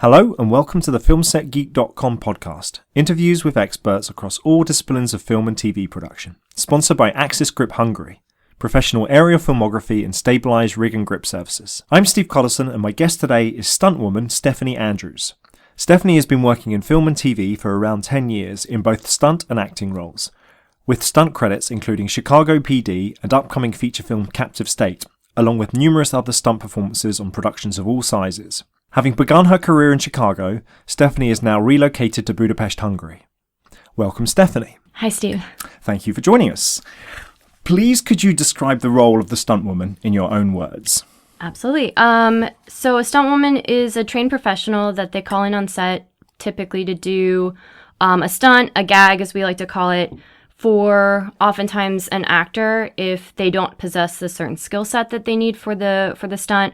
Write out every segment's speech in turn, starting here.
Hello and welcome to the FilmSetGeek.com podcast, interviews with experts across all disciplines of film and TV production, sponsored by Axis Grip Hungary, professional aerial filmography and stabilised rig and grip services. I'm Steve Collison and my guest today is Stunt Woman Stephanie Andrews. Stephanie has been working in film and TV for around 10 years in both stunt and acting roles, with stunt credits including Chicago P.D. and upcoming feature film Captive State, along with numerous other stunt performances on productions of all sizes. Having begun her career in Chicago, Stephanie is now relocated to Budapest, Hungary. Welcome, Stephanie. Hi, Steve. Thank you for joining us. Please, could you describe the role of the stunt woman in your own words? Absolutely. So a stunt woman is a trained professional that they call in on set, typically to do a stunt, a gag, as we like to call it, for oftentimes an actor if they don't possess the certain skill set that they need for the stunt,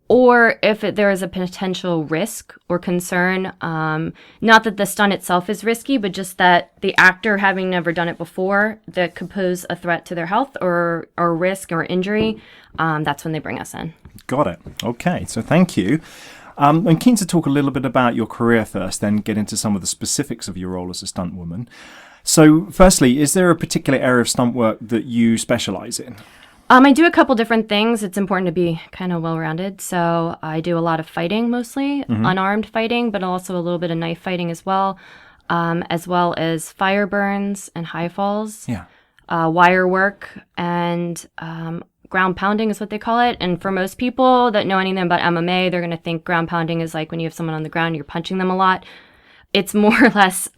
or if there is a potential risk or concern, not that the stunt itself is risky, but just that the actor, having never done it before, that could pose a threat to their health or risk or injury, that's when they bring us in. Got it. Okay, so thank you. I'm keen to talk a little bit about your career first, then get into some of the specifics of your role as a stunt woman. So firstly, is there a particular area of stunt work that you specialize in? I do a couple different things. It's important to be kind of well-rounded. So I do a lot of fighting, mostly unarmed fighting, but also a little bit of knife fighting as well as fire burns and high falls, wire work, and ground pounding is what they call it. And for most people that know anything about MMA, they're going to think ground pounding is like when you have someone on the ground, you're punching them a lot. It's more or less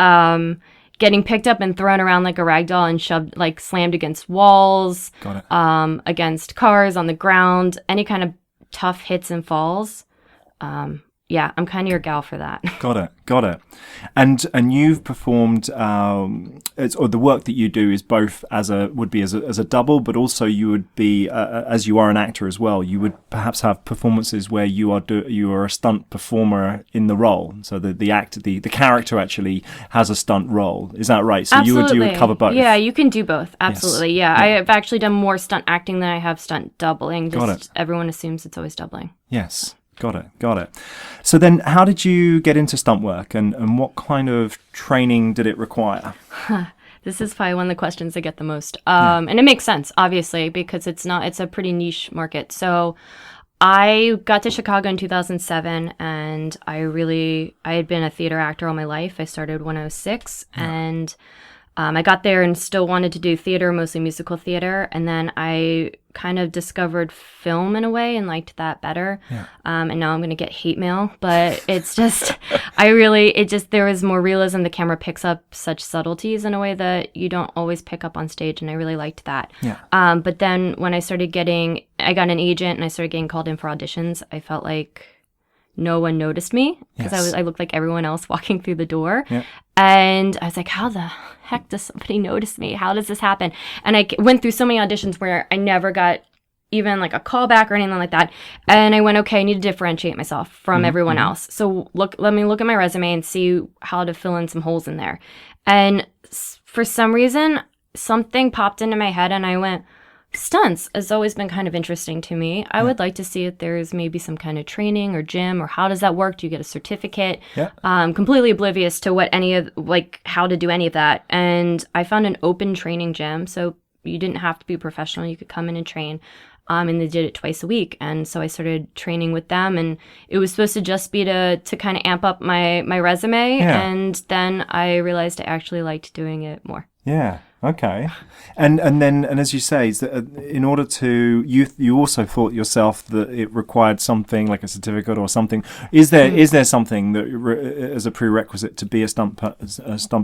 getting picked up and thrown around like a rag doll and shoved, like slammed against walls, against cars, on the ground, any kind of tough hits and falls. I'm kind of your gal for that. Got it. And you've performed, or the work that you do is both as a double, but also you would be, as you are an actor as well, you would perhaps have performances where you are a stunt performer in the role. So the character actually has a stunt role. Is that right? So you would cover both. Yeah, you can do both. Absolutely. Yes. Yeah. I have actually done more stunt acting than I have stunt doubling. Got it. Everyone assumes it's always doubling. Yes. Got it. So then how did you get into stunt work and what kind of training did it require? This is probably one of the questions I get the most. And it makes sense, obviously, because it's a pretty niche market. So I got to Chicago in 2007 and I had been a theater actor all my life. I started when I was 6 and I got there and still wanted to do theater, mostly musical theater. And then I kind of discovered film in a way and liked that better. And now I'm going to get hate mail, but it's just, there was more realism. The camera picks up such subtleties in a way that you don't always pick up on stage. And I really liked that. But then when I got an agent and I started getting called in for auditions, I felt like no one noticed me because I looked like everyone else walking through the door. And I was like, how the heck does somebody notice me? How does this happen? And I went through so many auditions where I never got even like a callback or anything like that. And I went, okay, I need to differentiate myself from everyone else. So let me look at my resume and see how to fill in some holes in there. And for some reason, something popped into my head and I went, stunts has always been kind of interesting to me. I would like to see if there's maybe some kind of training or gym or how does that work? Do you get a certificate? Completely oblivious to how to do any of that. And I found an open training gym. So you didn't have to be professional. You could come in and train. And they did it twice a week. And so I started training with them and it was supposed to just be to kind of amp up my resume. And then I realized I actually liked doing it more. Yeah. Okay. And as you say, in order to, you also thought yourself that it required something like a certificate or something. Is there something that as a prerequisite to be a stunt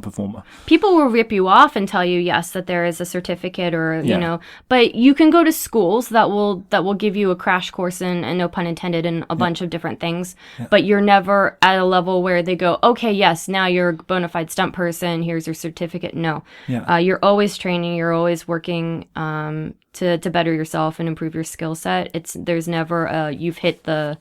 performer? People will rip you off and tell you, yes, that there is a certificate or, you know, but you can go to schools that will give you a crash course and no pun intended in a bunch of different things, but you're never at a level where they go, okay, yes, now you're a bona fide stunt person. Here's your certificate. No, you're always training, you're always working to better yourself and improve your skill set. There's never you've hit the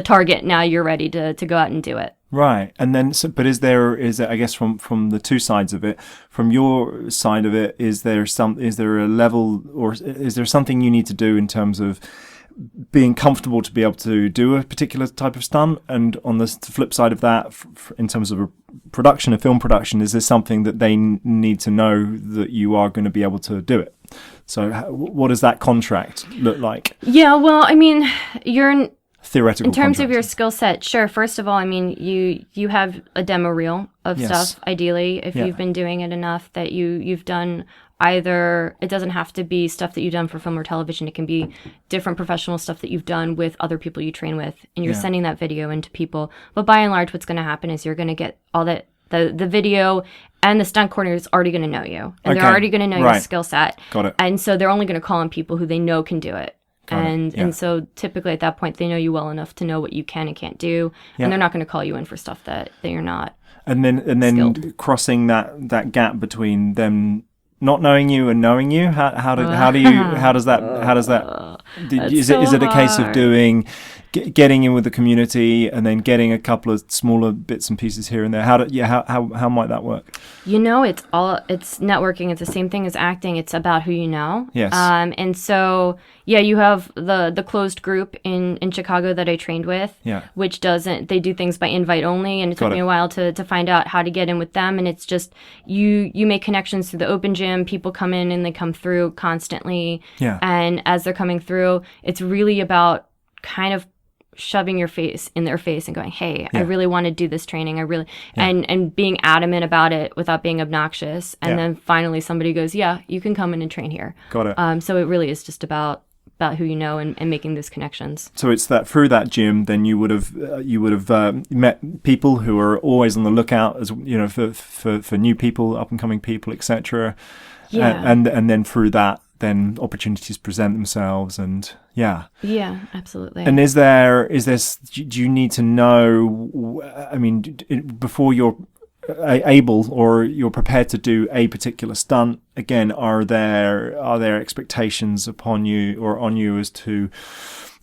target, now you're ready to go out and do it. Right. And then but is there I guess from the two sides of it, from your side of it, is there a level or is there something you need to do in terms of being comfortable to be able to do a particular type of stunt? And on the flip side of that, in terms of a film production, is this something that they need to know that you are going to be able to do it? So what does that contract look like? Yeah, well, I mean, you're theoretical in terms contract. of your skill set. Sure. First of all, I mean, you have a demo reel of stuff. Ideally, if you've been doing it enough that you've done either. It doesn't have to be stuff that you've done for film or television. It can be different professional stuff that you've done with other people you train with, and you're sending that video into people. But by and large, what's going to happen is you're going to get all that. The video and the stunt coordinator is already going to know you, and they're already going to know your skill set. Got it. And so they're only going to call on people who they know can do it. And so typically at that point they know you well enough to know what you can and can't do, and they're not going to call you in for stuff that you're not. And then skilled. Crossing that gap between them not knowing you and knowing you, is it a case of getting in with the community and then getting a couple of smaller bits and pieces here and there? How might that work? It's networking. It's the same thing as acting. It's about who you know. Yes. And so you have the closed group in Chicago that I trained with, which they do things by invite only, and it took me a while to find out how to get in with them. And it's just you make connections through the open gym. People come in and they come through constantly. Yeah. And as they're coming through, it's really about kind of shoving your face in their face and going, hey, I really want to do this training. And being adamant about it without being obnoxious. And then finally somebody goes, yeah, you can come in and train here. Got it. So it really is just about who you know and making those connections. So it's that through that gym, then you would have met people who are always on the lookout, as you know, for new people, up and coming people, etc. Yeah. And then through that, then opportunities present themselves, and absolutely. And is this? Do you need to know? I mean, before you're able or you're prepared to do a particular stunt, again, are there expectations upon you or on you as to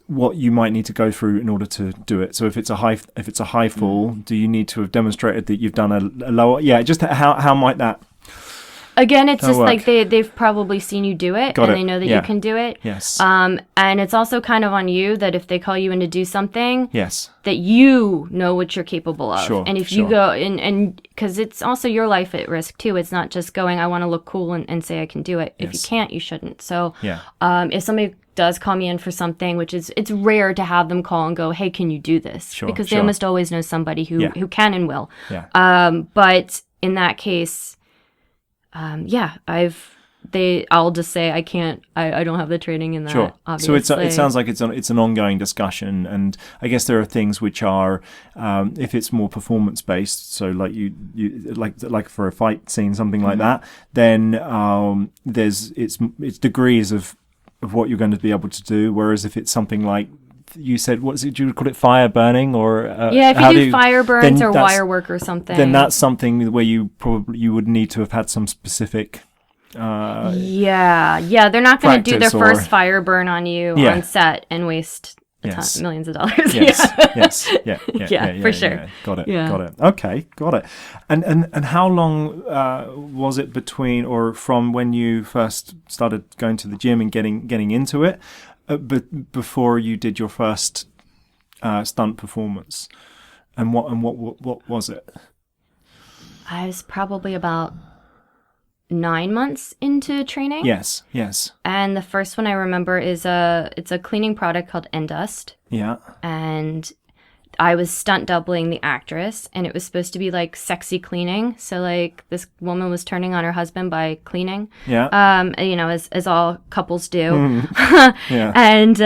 what you might need to go through in order to do it? So if it's a high fall, do you need to have demonstrated that you've done a lower? Yeah, just how might that? Again, it's just like they've probably seen you do it, they know that you can do it. Yes. And it's also kind of on you that if they call you in to do something, yes, that you know what you're capable of. Sure, and if you go and because it's also your life at risk too. It's not just going, I want to look cool and say I can do it. Yes. If you can't, you shouldn't. So if somebody does call me in for something, which is, it's rare to have them call and go, hey, can you do this? Because they almost always know somebody who can and will. Yeah. But in that case, I'll just say I can't. I don't have the training in that. Sure. Obviously. So it sounds like it's an ongoing discussion, and I guess there are things which are, if it's more performance based. So like you like for a fight scene, something like that. Then it's degrees of what you're going to be able to do. Whereas if it's something like you said, do you call it fire burning or? If you do fire burns or wire work or something, then that's something where you would need to have had some specific. They're not going to do their first fire burn on you on set and waste millions of dollars. Yes. For sure. Yeah. Got it. Okay, got it. And how long was it between or from when you first started going to the gym and getting into it, before you did your first stunt performance, and what was it? I was probably about 9 months into training. Yes. And the first one I remember is it's a cleaning product called Endust. Yeah. And I was stunt doubling the actress, and it was supposed to be like sexy cleaning. So like this woman was turning on her husband by cleaning. Yeah. As all couples do. Yeah. And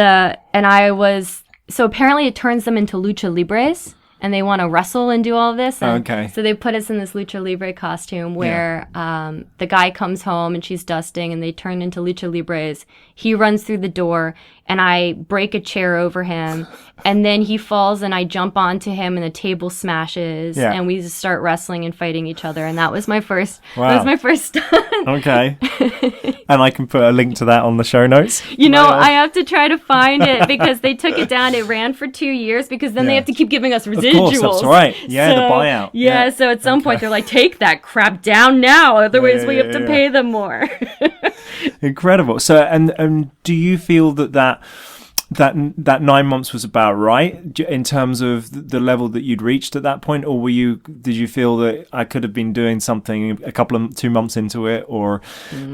I was, so apparently it turns them into lucha libres. And they want to wrestle and do all of this. Okay. So they put us in this lucha libre costume where the guy comes home and she's dusting and they turn into lucha libres. He runs through the door and I break a chair over him, and then he falls and I jump onto him and the table smashes and we just start wrestling and fighting each other. And that was my first. Wow. That was my first stunt. Okay. And I can put a link to that on the show notes. I have to try to find it because they took it down. It ran for 2 years because then they have to keep giving us residuals. Of course, that's right. Yeah, the buyout. Yeah, so at some point they're like, take that crap down now, otherwise we have to pay them more. Incredible. So, and do you feel that that 9 months was about right in terms of the level that you'd reached at that point, or did you feel that I could have been doing something 2 months into it, or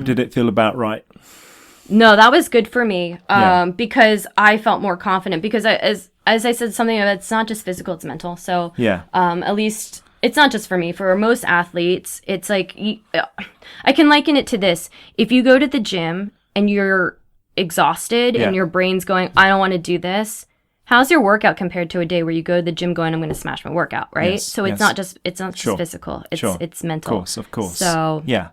did it feel about right? No, that was good for me because I felt more confident because as I said, something of it's not just physical, it's mental. So at least it's not just for me. For most athletes, it's like I can liken it to this. If you go to the gym and you're exhausted and your brain's going, I don't want to do this. How's your workout compared to a day where you go to the gym going, I'm going to smash my workout, right? Yes, so it's not just physical. It's mental. Of course. So yeah.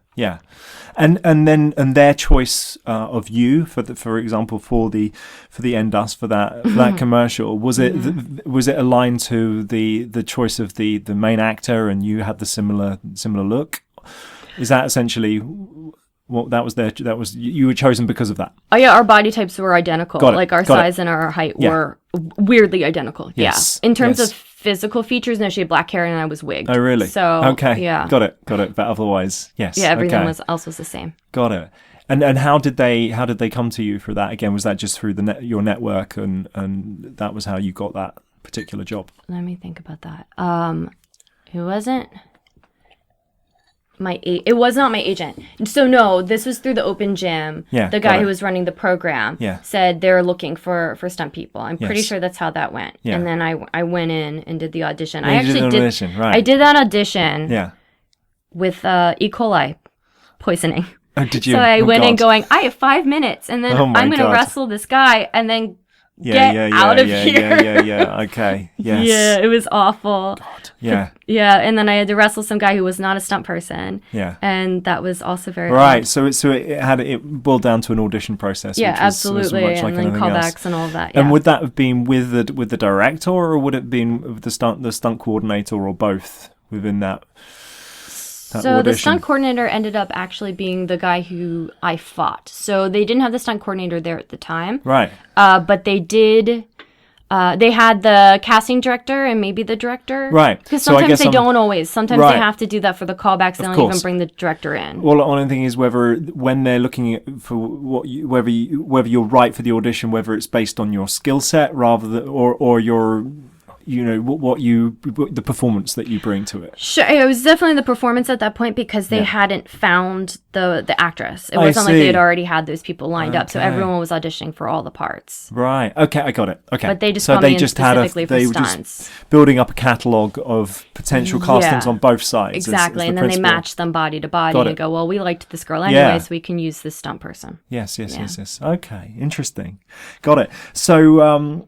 And their choice of you for example for the Endust for that commercial, was it aligned to the choice of the main actor, and you had the similar look? Is that essentially what that was you were chosen because of that? Oh yeah, our body types were identical. Got it. Like our size and our height were weirdly identical. Yes. Yeah. In terms of physical features, no, she had black hair and I was wigged. Oh really? So okay. Yeah. Got it. But otherwise, yes. Yeah, everything else was the same. Got it. And how did they come to you for that? Again, was that just through your network, and that was how you got that particular job? Let me think about that. It wasn't it was not my agent. So no, this was through the open gym. Yeah, the guy who was running the program said they're looking for stunt people. I'm pretty sure that's how that went. Yeah. And then I went in and did the audition. I did that audition with E. coli poisoning. Oh, did you? So I went in going, I have 5 minutes, and then I'm going to wrestle this guy, and then get out of here. Yeah. Okay. Yes. Yeah, it was awful. God. Yeah. Yeah, and then I had to wrestle some guy who was not a stunt person. Yeah. And that was also very right. hard. So it boiled down to an audition process. Yeah, which absolutely, was much and then callbacks and all of that. Yeah. And would that have been with the director, or would it have been with the stunt coordinator, or both within that? So audition? The stunt coordinator ended up actually being the guy who I fought. So they didn't have the stunt coordinator there at the time. Right. But they did. They had the casting director and maybe the director. Right. Because sometimes they don't always. Sometimes they have to do that for the callbacks. They don't even bring the director in. Well, the only thing is when they're looking at for whether you're right for the audition, whether it's based on your skill set rather than or your the performance that you bring to it. Sure, it was definitely the performance at that point because they hadn't found the actress. It wasn't like they had already had those people lined up, so everyone was auditioning for all the parts. Right. Okay, I got it. Okay. But they just called me in specifically for stunts. Just building up a catalogue of potential castings on both sides. Exactly, and then they matched them body to body and go, well, we liked this girl anyway, so we can use this stunt person. Yes. Okay, interesting. Got it. So.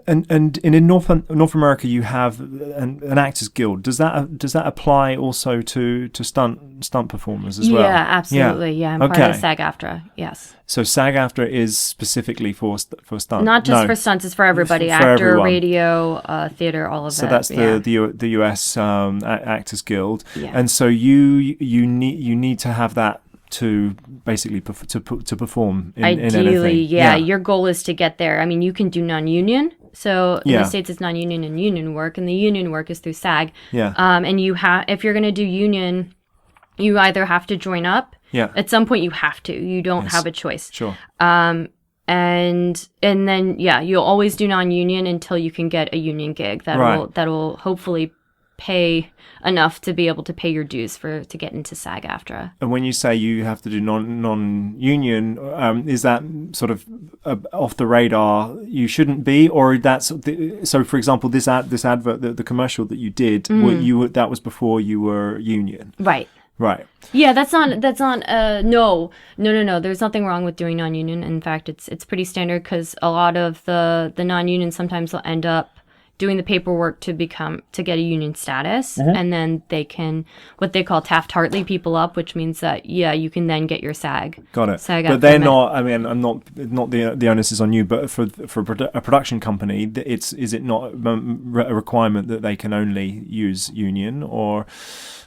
And in North America, you have an Actors Guild. Does that apply also to stunt performers as well? Yeah, absolutely. Yeah, I'm part of SAG-AFTRA. Yes. So SAG-AFTRA is specifically for stunt. Not just for stunts; it's for everybody. For actor, everyone. Radio, theater, all of that. So that's the US Actors Guild, yeah. And so you need to have that to basically to perform in Ideally, anything. yeah. Your goal is to get there. I mean, you can do non-union. So in the States, it's non-union and union work, and the union work is through SAG. Yeah. And if you're going to do union, you either have to join up. Yeah. At some point, you have to. You don't have a choice. Sure. And then you'll always do non-union until you can get a union gig that'll hopefully pay enough to be able to pay your dues to get into SAG-AFTRA. And when you say you have to do non-union, is that sort of off the radar? You shouldn't be, or so? For example, this advert, the commercial that you did, that was before you were union, right? Right. Yeah, that's not. No. There's nothing wrong with doing non-union. In fact, it's pretty standard because a lot of the non-union sometimes will end up doing the paperwork to get a union status, and then they can what they call Taft-Hartley people up, which means that you can then get your SAG. Got it. SAG but they're not. I mean, I'm not the onus is on you, but for a production company, is it not a requirement that they can only use union or?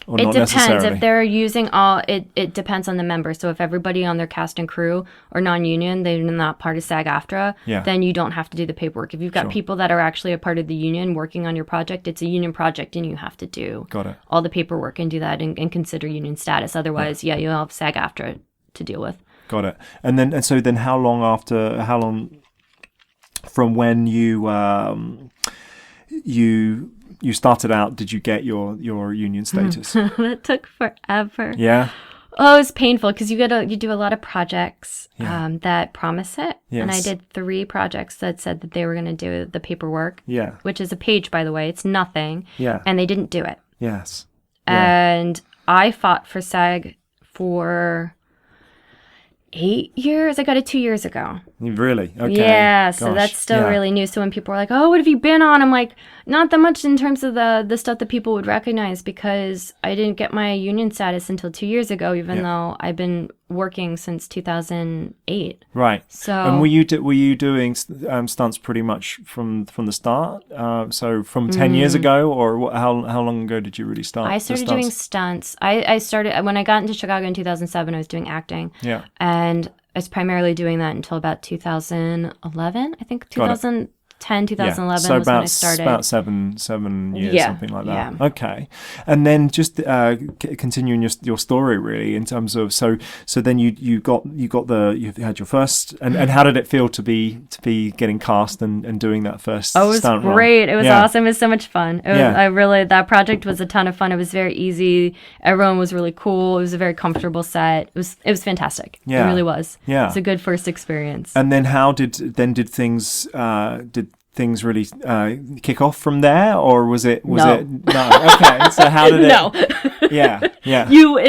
Or it not depends necessarily? If they're using it depends on the member. So if everybody on their cast and crew are non-union, they're not part of SAG-AFTRA, then you don't have to do the paperwork. If you've got people that are actually a part of the union working on your project, it's a union project and you have to do all the paperwork and do that and consider union status. Otherwise, you'll have SAG-AFTRA to deal with. Got it. And so then how long from when you started out did you get your union status? That took forever. Yeah. Oh, it was painful because you do a lot of projects that promise it. Yes. And I did 3 projects that said that they were going to do the paperwork. Yeah. Which is a page, by the way. It's nothing. Yeah. And they didn't do it. Yes. Yeah. And I fought for SAG for 8 years. I got it 2 years ago. Really? Okay. Yeah, so Gosh. that's still Yeah. really new. So when people are like, "Oh, what have you been on?" I'm like, not that much in terms of the stuff that people would recognize, because I didn't get my union status until 2 years ago, even though I've been working since 2008. Right. So and were you doing stunts pretty much from the start? So from 10 years ago, or how long ago did you really start? I started doing stunts. I started when I got into Chicago in 2007. I was doing acting. Yeah. And I was primarily doing that until about 2011. I think 2010, 2011 so was when I started. About seven years, something like that. Yeah. Okay. And then just continuing your story really in terms of so then you had your first and how did it feel to be getting cast and doing that first Oh, it was stunt role? great. It was awesome. It was so much fun. That project was a ton of fun. It was very easy. Everyone was really cool. It was a very comfortable set. It was fantastic. Yeah. It really was. Yeah. It was a good first experience. And then did things really kick off from there, or was it no? Okay, so how did it? No. Yeah.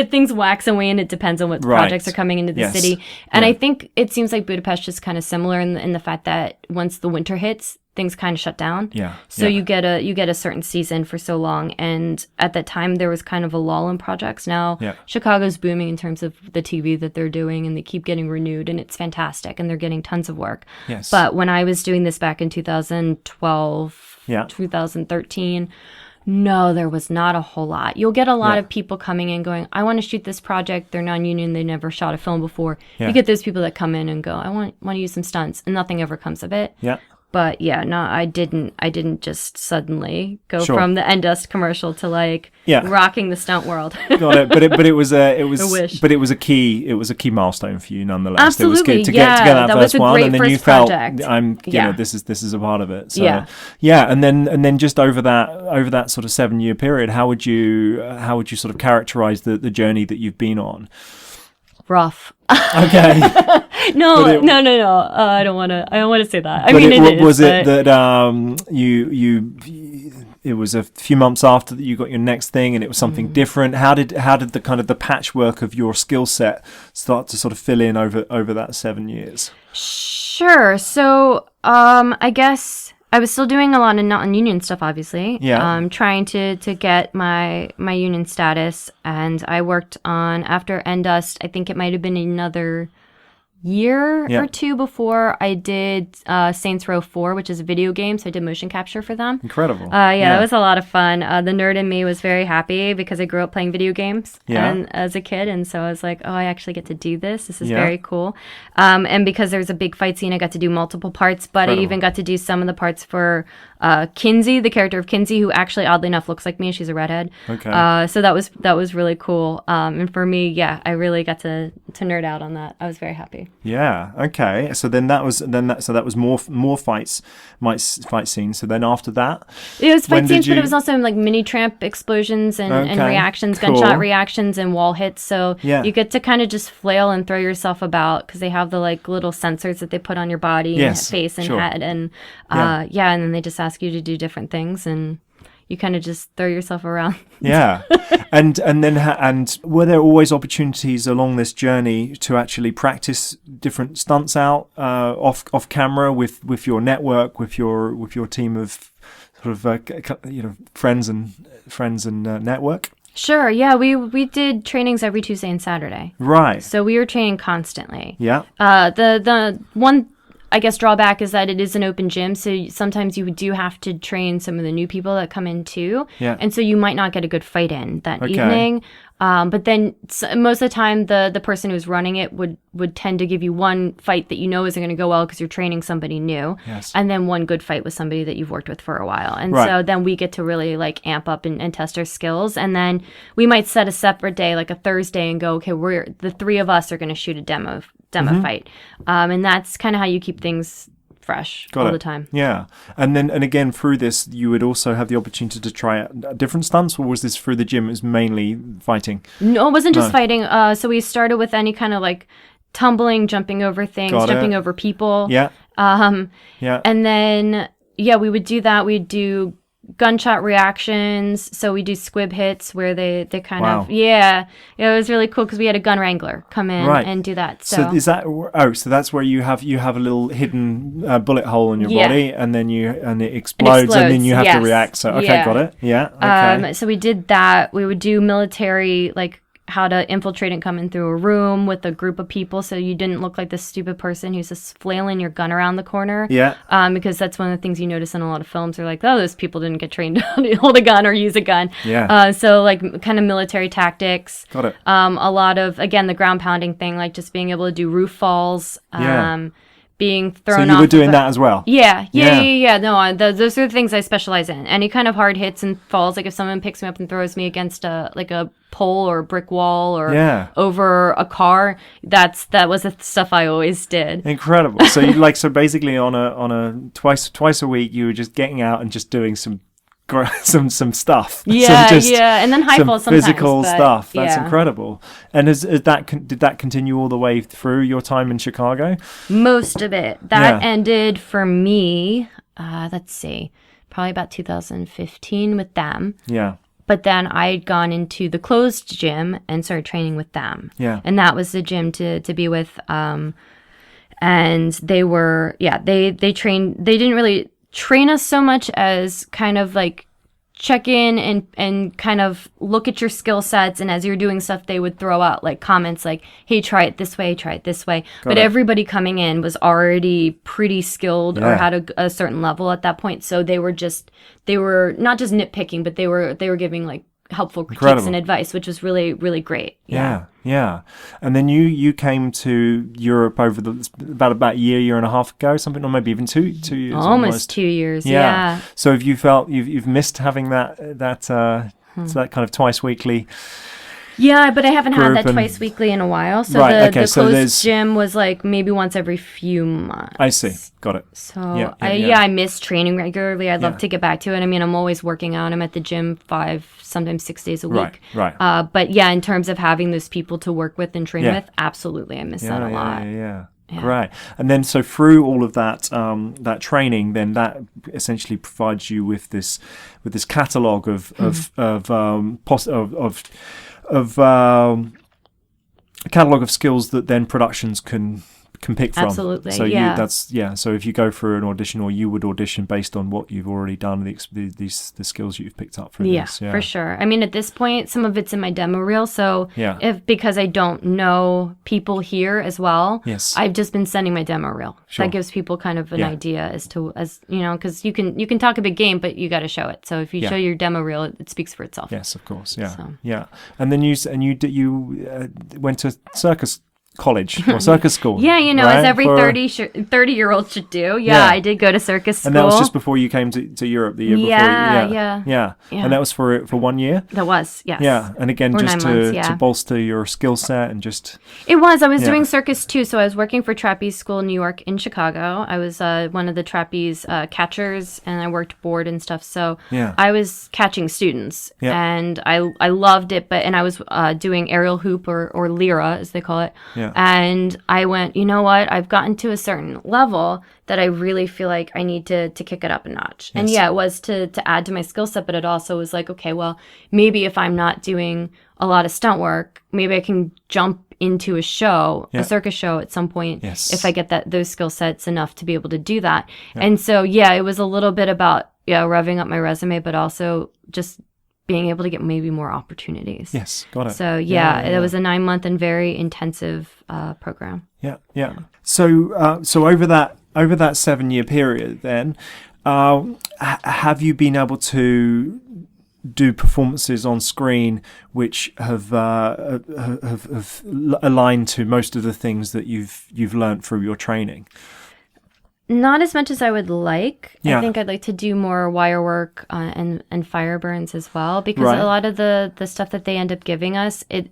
Things wax and wane. It depends on what projects are coming into the city, and I think it seems like Budapest is kind of similar in the fact that once the winter hits, things kind of shut down. Yeah. So you get a certain season for so long, and at that time there was kind of a lull in projects. Now Chicago's booming in terms of the TV that they're doing, and they keep getting renewed, and it's fantastic, and they're getting tons of work. Yes. But when I was doing this back in 2012, 2013. No, there was not a whole lot. You'll get a lot of people coming in going, I want to shoot this project. They're non-union. They never shot a film before. You get those people that come in and go, I want to use some stunts, and nothing ever comes of it. Yeah. But I didn't just suddenly go from the Endust commercial to rocking the stunt world. Got it. But it was I wish. But it was a key milestone for you nonetheless. Absolutely. It was good to get that first one, and then you felt project. this is a part of it. So and then just over that sort of 7-year period, how would you sort of characterize the journey that you've been on? Rough. Okay. No. I don't want to say that. I mean, it was it that it was a few months after that you got your next thing, and it was something different. How did the kind of the patchwork of your skill set start to sort of fill in over that 7 years? Sure. So, I guess I was still doing a lot of non-union stuff, obviously. Yeah. Trying to get my union status, and I worked on after Endust. I think it might have been another year or two before I did Saints Row 4, which is a video game, so I did motion capture for them. Incredible. That was a lot of fun. The nerd in me was very happy because I grew up playing video games as a kid, and so I was like, oh, I actually get to do this. This is very cool. And because there's a big fight scene, I got to do multiple parts, but I even got to do some of the parts for Kinsey, the character of Kinsey, who actually, oddly enough, looks like me. She's a redhead. Okay. So that was really cool. And for me, I really got to nerd out on that. I was very happy. Yeah. Okay. So then that was more fight scenes. So then after that, it was fight scenes, but it was also like mini tramp explosions and reactions, gunshot reactions, and wall hits. So you get to kind of just flail and throw yourself about because they have the like little sensors that they put on your body and face and head, and and then they just ask you to do different things, and you kind of just throw yourself around. Yeah. And were there always opportunities along this journey to actually practice different stunts out off camera with your network, with your team of sort of friends and network? Sure. Yeah, we did trainings every Tuesday and Saturday. Right. So we were training constantly. Yeah. The one, I guess, drawback is that it is an open gym, so sometimes you do have to train some of the new people that come in too. Yeah. And so you might not get a good fight in that evening. But then most of the time, the person who's running it would tend to give you one fight that you know isn't going to go well because you're training somebody new, Yes. and then one good fight with somebody that you've worked with for a while. And Right. so then we get to really like amp up and test our skills. And then we might set a separate day, like a Thursday, and go, okay, we're the three of us are going to shoot a demo fight, and that's kind of how you keep things fresh all the time. Yeah. And again, through this, you would also have the opportunity to try out different stunts, or was this through the gym? It was mainly fighting? No, it wasn't just fighting. So we started with any kind of like tumbling, jumping over things, jumping over people. Yeah. Yeah. And then, we would do that. We'd do gunshot reactions. So we do squib hits where they kind of, it was really cool because we had a gun wrangler come in and do that. So is that, so that's where you have a little hidden bullet hole in your body, and then it explodes, and then you have to react. So, okay, got it. Yeah. Okay. So we did that. We would do military, like, how to infiltrate and come in through a room with a group of people so you didn't look like this stupid person who's just flailing your gun around the corner. Yeah. Because that's one of the things you notice in a lot of films. They're like, oh, those people didn't get trained to hold a gun or use a gun. Yeah. So like kind of military tactics. Got it. A lot of, again, the ground pounding thing, like just being able to do roof falls. Being thrown off. So you were doing that as well? Yeah. No, those are the things I specialize in. Any kind of hard hits and falls. Like if someone picks me up and throws me against a pole or a brick wall or over a car, that was the stuff I always did. Incredible. So you so basically on a twice a week, you were just getting out and just doing some stuff. And then high falls sometimes. Physical stuff. That's incredible. And did that continue all the way through your time in Chicago? Most of it. That ended for me, let's see, probably about 2015 with them. Yeah. But then I'd gone into the closed gym and started training with them. Yeah. And that was the gym to be with. And they were, they trained, they didn't really train us so much as kind of like check in and kind of look at your skill sets, and as you're doing stuff they would throw out like comments like, hey, try it this way. But everybody coming in was already pretty skilled or had a certain level at that point, so they were not just nitpicking, but they were giving like helpful critiques and advice, which was really, really great. Yeah. And then you came to Europe over about a year and a half ago, something, or maybe even 2 years. Almost 2 years. Yeah. So have you felt you've missed having that kind of twice weekly? Yeah, but I haven't had that twice weekly in a while. So the closed gym was like maybe once every few months. I see. Got it. So I miss training regularly. I'd love to get back to it. I mean, I'm always working out. I'm at the gym 5, sometimes 6 days a week. Right. But yeah, in terms of having those people to work with and train with, absolutely, I miss that a lot. Yeah. Great. And then so through all of that that training, then that essentially provides you with this catalogue of a catalogue of skills that then productions can pick from. Absolutely. So so if you go through an audition, or you would audition based on what you've already done, the skills you've picked up from this. Yeah, for sure. I mean, at this point, some of it's in my demo reel. So because I don't know people here as well, I've just been sending my demo reel. Sure. That gives people kind of an idea as you know, because you can talk a big game, but you got to show it. So if you show your demo reel, it speaks for itself. Yes, of course. Yeah. So. Yeah. And then you went to circus college or circus school. As every 30-year-old should do. I did go to circus school. And that was just before you came to Europe the year before. Yeah. And that was for 1 year? That was, yes. Yeah, and again, just to bolster your skill set and just... It was. I was doing circus too, so I was working for trapeze school in New York in Chicago. I was one of the trapeze catchers, and I worked board and stuff, so I was catching students, and I loved it, and I was doing aerial hoop or lira, as they call it. And I went, you know what? I've gotten to a certain level that I really feel like I need to kick it up a notch. And it was to add to my skill set, but it also was like, okay, well, maybe if I'm not doing a lot of stunt work, maybe I can jump into a show, a circus show at some point, if I get those skill sets enough to be able to do that. And so, it was a little bit about, revving up my resume, but also just being able to get maybe more opportunities. Yes, got it. So it was a 9-month and very intensive program. Yeah. So over that 7-year period, then have you been able to do performances on screen which have aligned to most of the things that you've learned through your training? Not as much as I would like. Yeah. I think I'd like to do more wire work and fire burns as well, because Right. a lot of the stuff that they end up giving us, it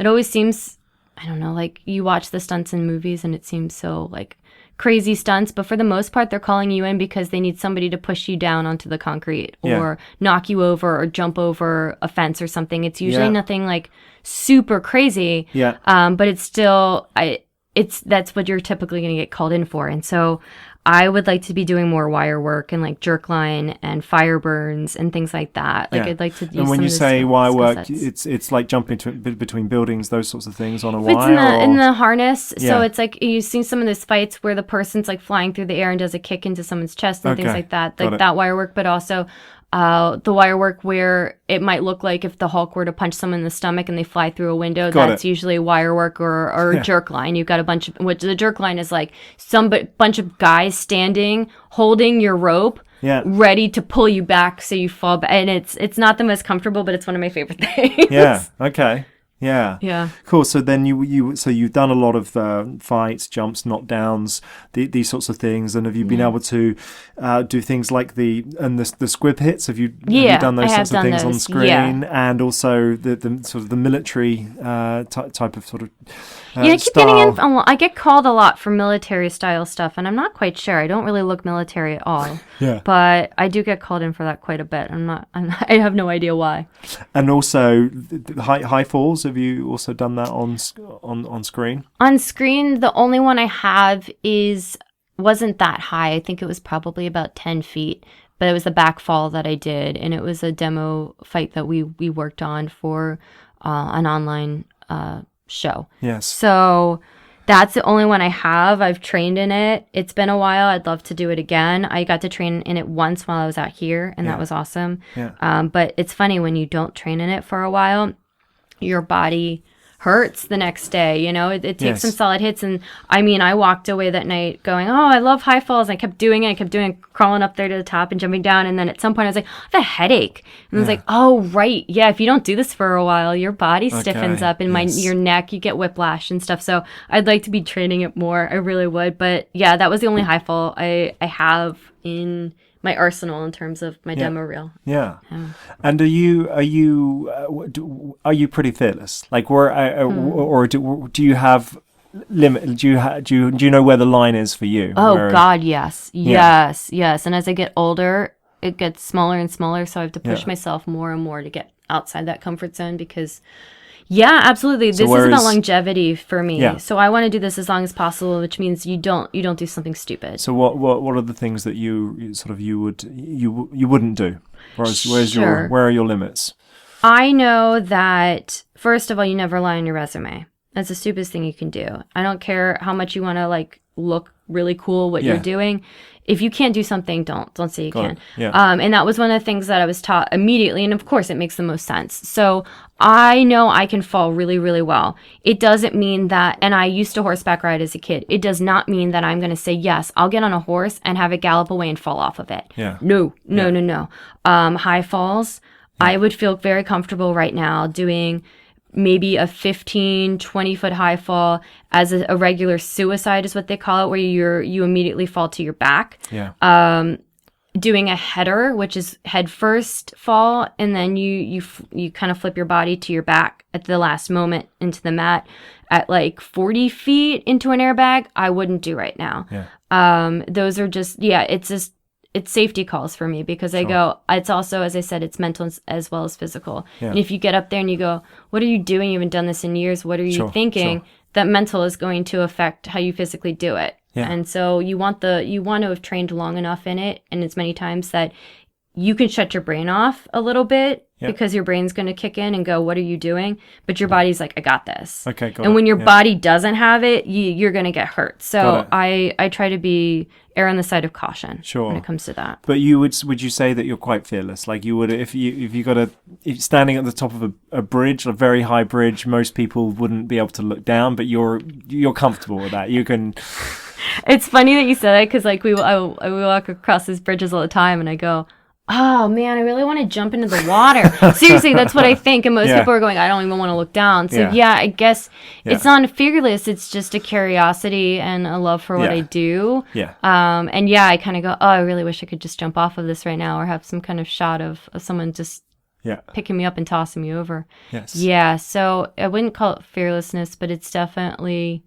always seems, I don't know, like you watch the stunts in movies and it seems so like crazy stunts, but for the most part they're calling you in because they need somebody to push you down onto the concrete or knock you over or jump over a fence or something. It's usually nothing like super crazy. Yeah. But it's still that's what you're typically going to get called in for. And so I would like to be doing more wire work and like jerk line and fire burns and things like that. Like I'd like to use And when some you of say the wire skill work, sets. it's like jumping between buildings, those sorts of things on a It's wire? in the harness. Yeah. So it's like you see some of those fights where the person's like flying through the air and does a kick into someone's chest and things Okay. like that. Got Like it. that wire work, but also the wire work where it might look like if the Hulk were to punch someone in the stomach and they fly through a window, Got that's it. usually wire work or jerk line. You've got a bunch of, which the jerk line is like bunch of guys standing, holding your rope, ready to pull you back so you fall back. And it's not the most comfortable, but it's one of my favorite things. Yeah. Okay. Yeah. Yeah. Cool. So then you've done a lot of fights, jumps, knockdowns, these sorts of things, and have you been able to do things like the squib hits? Have you done those sorts of things on screen, and also the sort of the military type of sort of I keep style? getting I get called a lot for military style stuff, and I'm not quite sure. I don't really look military at all. Yeah. But I do get called in for that quite a bit. I have no idea why. And also the high falls. Have you also done that on screen? On screen, the only one I have wasn't that high. I think it was probably about 10 feet. But it was the back fall that I did, and it was a demo fight that we worked on for an online show. Yes. So that's the only one I have. I've trained in it. It's been a while. I'd love to do it again. I got to train in it once while I was out here, and that was awesome. Yeah. But it's funny when you don't train in it for a while, your body hurts the next day. You know, it takes some solid hits. And I mean, I walked away that night going, oh, I love high falls. And I kept doing it, crawling up there to the top and jumping down. And then at some point I was like, I have a headache. And I was like, oh, right. Yeah. If you don't do this for a while, your body stiffens up and your neck, you get whiplash and stuff. So I'd like to be training it more. I really would. But yeah, that was the only high fall I have in my arsenal in terms of my demo reel. Yeah. And are you pretty fearless? Like, or do you have limit? Do you know where the line is for you? God, yes. And as I get older, it gets smaller and smaller. So I have to push myself more and more to get outside that comfort zone because. Yeah, absolutely. This is about longevity for me. Yeah. So I want to do this as long as possible, which means you don't do something stupid. So what are the things that you wouldn't do? Where are your limits? I know that first of all, you never lie on your resume. That's the stupidest thing you can do. I don't care how much you want to like look really cool what you're doing. If you can't do something, don't say you can. Yeah. And that was one of the things that I was taught immediately. And of course, it makes the most sense. So I know I can fall really, really well. It doesn't mean that, and I used to horseback ride as a kid. It does not mean that I'm going to say, yes, I'll get on a horse and have it gallop away and fall off of it. Yeah. No. High falls, I would feel very comfortable right now doing maybe a 15, 20-foot high fall as a regular suicide is what they call it, where you immediately fall to your back. Yeah. Doing a header, which is head first fall, and then you kind of flip your body to your back at the last moment into the mat at like 40 feet into an airbag, I wouldn't do right now. Yeah. Those are just, it's safety calls for me because I go, it's also, as I said, it's mental as well as physical. Yeah. And if you get up there and you go, what are you doing? You haven't done this in years. What are you thinking? That mental is going to affect how you physically do it. Yeah. And so you want to have trained long enough in it and as many times that you can shut your brain off a little bit because your brain's going to kick in and go, what are you doing? But your body's like, I got this. Okay, got and when your body doesn't have it, you're going to get hurt. So I try to err on the side of caution when it comes to that. But would you say that you're quite fearless? Like you would, if you're standing at the top of a bridge, a very high bridge, most people wouldn't be able to look down, but you're comfortable with that. You can... It's funny that you said that because like I walk across these bridges all the time and I go, oh man, I really want to jump into the water. Seriously, that's what I think. And most people are going, I don't even want to look down. So yeah, I guess it's not fearless. It's just a curiosity and a love for what I do. Yeah. And yeah, I kind of go, oh, I really wish I could just jump off of this right now or have some kind of shot of someone just picking me up and tossing me over. Yes. Yeah. So I wouldn't call it fearlessness, but it's definitely,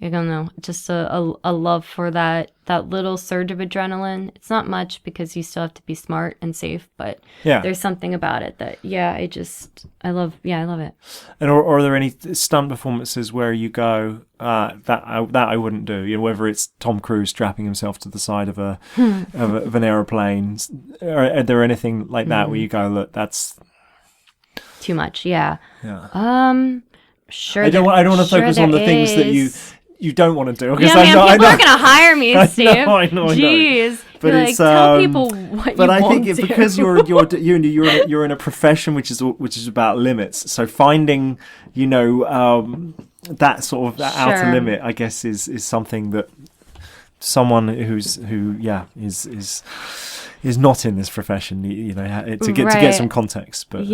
I don't know, just a love for that little surge of adrenaline. It's not much because you still have to be smart and safe, but there's something about it that, I love it. And are there any stunt performances where you go, that I wouldn't do? You know, whether it's Tom Cruise strapping himself to the side of of an aeroplane, are there anything like that where you go, look, that's too much? Yeah. Sure. I don't want to focus on the things that you don't want to do. Yeah, man, people are going to hire me, Steve. I know. Jeez. But it's, tell people what but you I won't think do. because you're in a profession which is about limits. So finding, that sort of that outer limit, I guess, is something that someone who is not in this profession, to get some context. But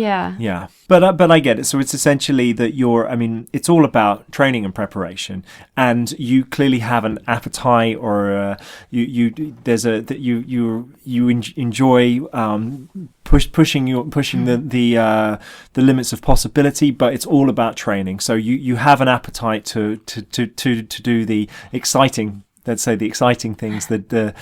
but I get it. So it's essentially that it's all about training and preparation, and you clearly have an appetite, or you enjoy pushing the limits of possibility, but it's all about training. So you have an appetite to do the exciting. Let's say the exciting things, the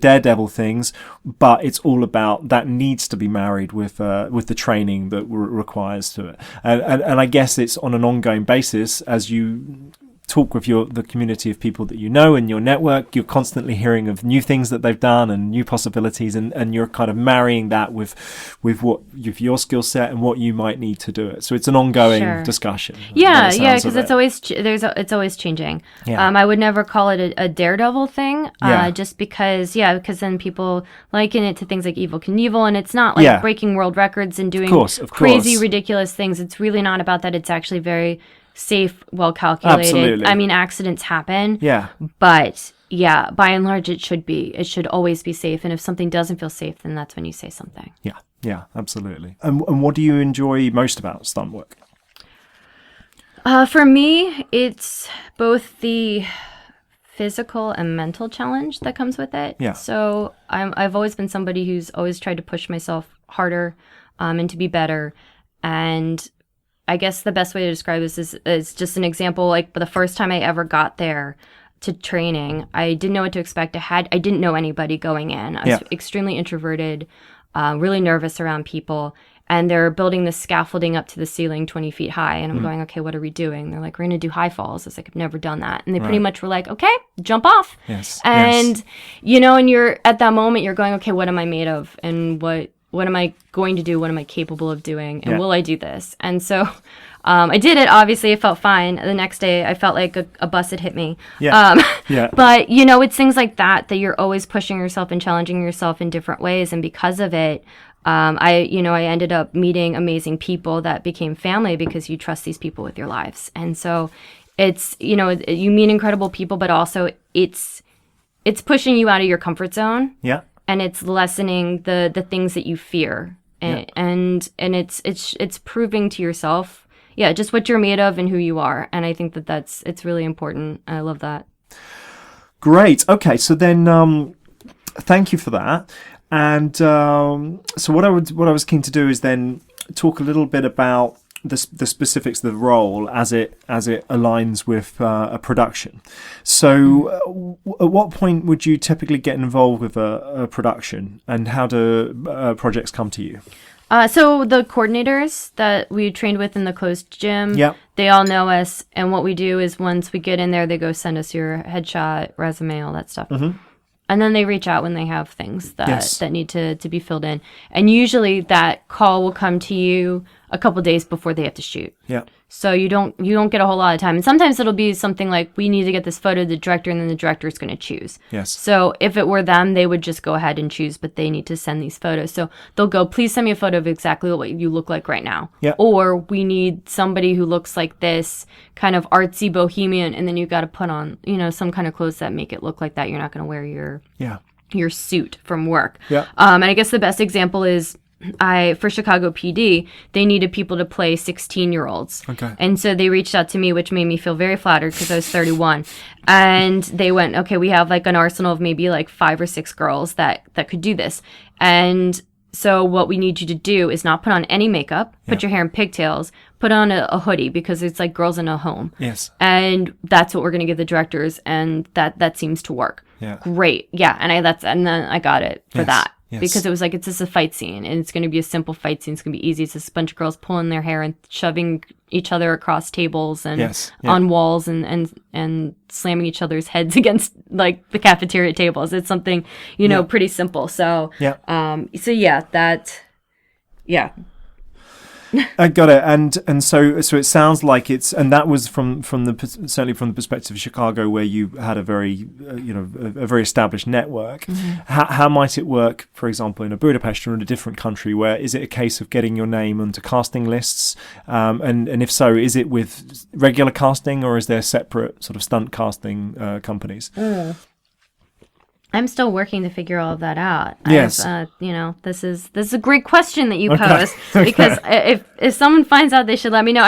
daredevil things, but it's all about that needs to be married with the training that requires to it, and I guess it's on an ongoing basis as you talk with the community of people that you know in your network. You're constantly hearing of new things that they've done and new possibilities, and you're kind of marrying that with your skill set and what you might need to do it. So it's an ongoing discussion. Yeah, because it's always changing. Yeah. I would never call it a daredevil thing, just because then people liken it to things like Evel Knievel, and it's not like breaking world records and doing crazy, ridiculous things. It's really not about that. It's actually very safe, well calculated. Absolutely. I mean, accidents happen. Yeah. But by and large, it should always be safe. And if something doesn't feel safe, then that's when you say something. Yeah. Yeah, absolutely. And what do you enjoy most about stunt work? For me, it's both the physical and mental challenge that comes with it. Yeah. So I've always been somebody who's always tried to push myself harder, and to be better. And I guess the best way to describe this is just an example. Like, the first time I ever got there to training, I didn't know what to expect. I didn't know anybody going in. I was extremely introverted, really nervous around people. And they're building this scaffolding up to the ceiling 20 feet high. And I'm going, okay, what are we doing? They're like, we're going to do high falls. I was like, I've never done that. And they pretty much were like, okay, jump off. Yes. And, and you're at that moment, you're going, okay, what am I made of? And what am I going to do? What am I capable of doing? And will I do this? And so I did it. Obviously, it felt fine. The next day, I felt like a bus had hit me. Yeah. But, it's things like that you're always pushing yourself and challenging yourself in different ways. And because of it, I ended up meeting amazing people that became family because you trust these people with your lives. And so it's, you meet incredible people, but also it's pushing you out of your comfort zone. Yeah. And it's lessening the things that you fear, and it's proving to yourself, just what you're made of and who you are. And I think it's really important. I love that. Great. Okay, so then thank you for that. And so what I was keen to do is then talk a little bit about the specifics of the role as it aligns with a production. So at what point would you typically get involved with a production, and how do projects come to you? So the coordinators that we trained with in the closed gym, they all know us, and what we do is once we get in there, they go send us your headshot, resume, all that stuff. Mm-hmm. And then they reach out when they have things that need to be filled in. And usually that call will come to you a couple days before they have to shoot. Yeah. So you don't get a whole lot of time. And sometimes it'll be something like, we need to get this photo to the director, and then the director is going to choose. Yes. So if it were them, they would just go ahead and choose, but they need to send these photos. So they'll go, please send me a photo of exactly what you look like right now. Yeah. Or we need somebody who looks like this, kind of artsy bohemian, and then you got to put on, some kind of clothes that make it look like that. You're not going to wear your your suit from work. Yeah. And I guess the best example is for Chicago PD, they needed people to play 16-year-olds. Okay. And so they reached out to me, which made me feel very flattered because I was 31. And they went, okay, we have like an arsenal of maybe like 5 or 6 girls that could do this. And so what we need you to do is not put on any makeup, put your hair in pigtails, put on a hoodie because it's like girls in a home. Yes. And that's what we're going to give the directors. And that seems to work. Yeah. Great. Yeah. And then I got it for that. Yes. Because it was like, it's just a fight scene, and it's going to be a simple fight scene. It's going to be easy. It's just a bunch of girls pulling their hair and shoving each other across tables and on walls and slamming each other's heads against like the cafeteria tables. It's something, pretty simple. So, I got it, and so it sounds like that was certainly from the perspective of Chicago, where you had a very a very established network. Mm-hmm. How might it work, for example, in a Budapest or in a different country? Where is it a case of getting your name onto casting lists, and if so, is it with regular casting or is there separate sort of stunt casting companies? I'm still working to figure all of that out. Yes. This is a great question that you posed because if someone finds out, they should let me know.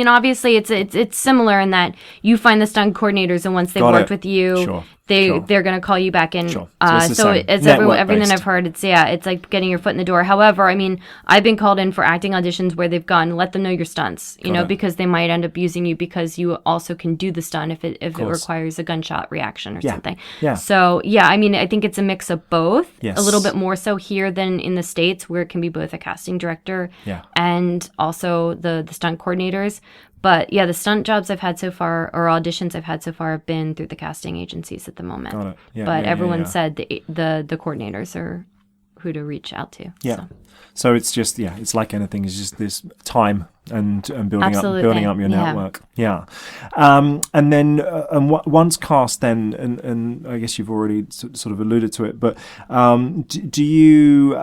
Obviously it's similar in that you find the stunt coordinators, and once they've worked with you, they're going to call you back in. Sure. So it's everything I've heard, it's like getting your foot in the door. However, I've been called in for acting auditions where they've gone, let them know your stunts, because they might end up using you because you also can do the stunt if it requires a gunshot reaction or something. Yeah. So I think it's a mix of both. Yes. A little bit more so here than in the States, where it can be both a casting director and also the stunt coordinators. But the stunt jobs I've had so far, or auditions I've had so far, have been through the casting agencies at the moment. Got it. Yeah, but everyone said the coordinators are who to reach out to. Yeah. So it's just it's like anything. It's just this time and building up your network. Yeah. And then once cast, then and I guess you've already sort of alluded to it, but do you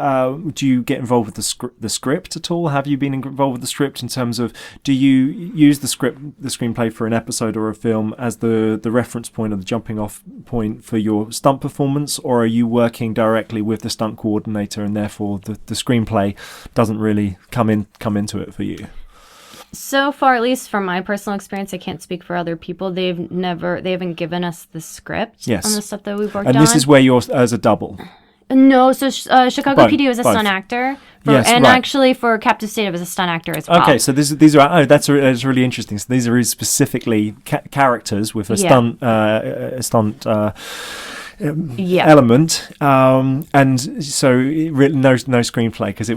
get involved with the script at all? Have you been involved with the script in terms of, do you use the screenplay for an episode or a film as the reference point or the jumping off point for your stunt performance, or are you working directly with the stunt coordinator and therefore the screenplay doesn't really come into it for you? So far, at least from my personal experience, I can't speak for other people. They haven't given us the script on the stuff that we've worked on. And this is where you're as a double? No, so Chicago PD was a stunt actor, actually for Captive State, I was a stunt actor as well. Okay, so these are that's really interesting. So these are specifically characters with a stunt element, and so no screenplay because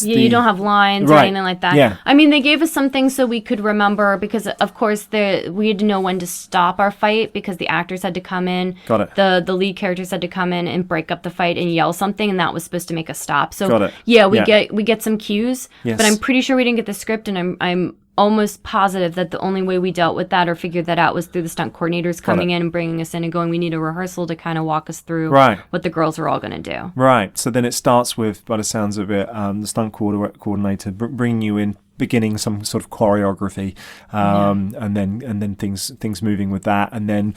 you don't have lines or anything like that. Yeah. They gave us some things so we could remember, because of course we had to know when to stop our fight, because the actors had to come in. Got it. The lead characters had to come in and break up the fight and yell something, and that was supposed to make us stop. So got it. We get some cues, yes. But I'm pretty sure we didn't get the script, and I'm almost positive that the only way we dealt with that or figured that out was through the stunt coordinators coming in and bringing us in and going, we need a rehearsal to kind of walk us through what the girls are all going to do. Right. So then it starts with, by the sounds of it, the stunt coordinator bringing you in, beginning some sort of choreography, and then things moving with that, and then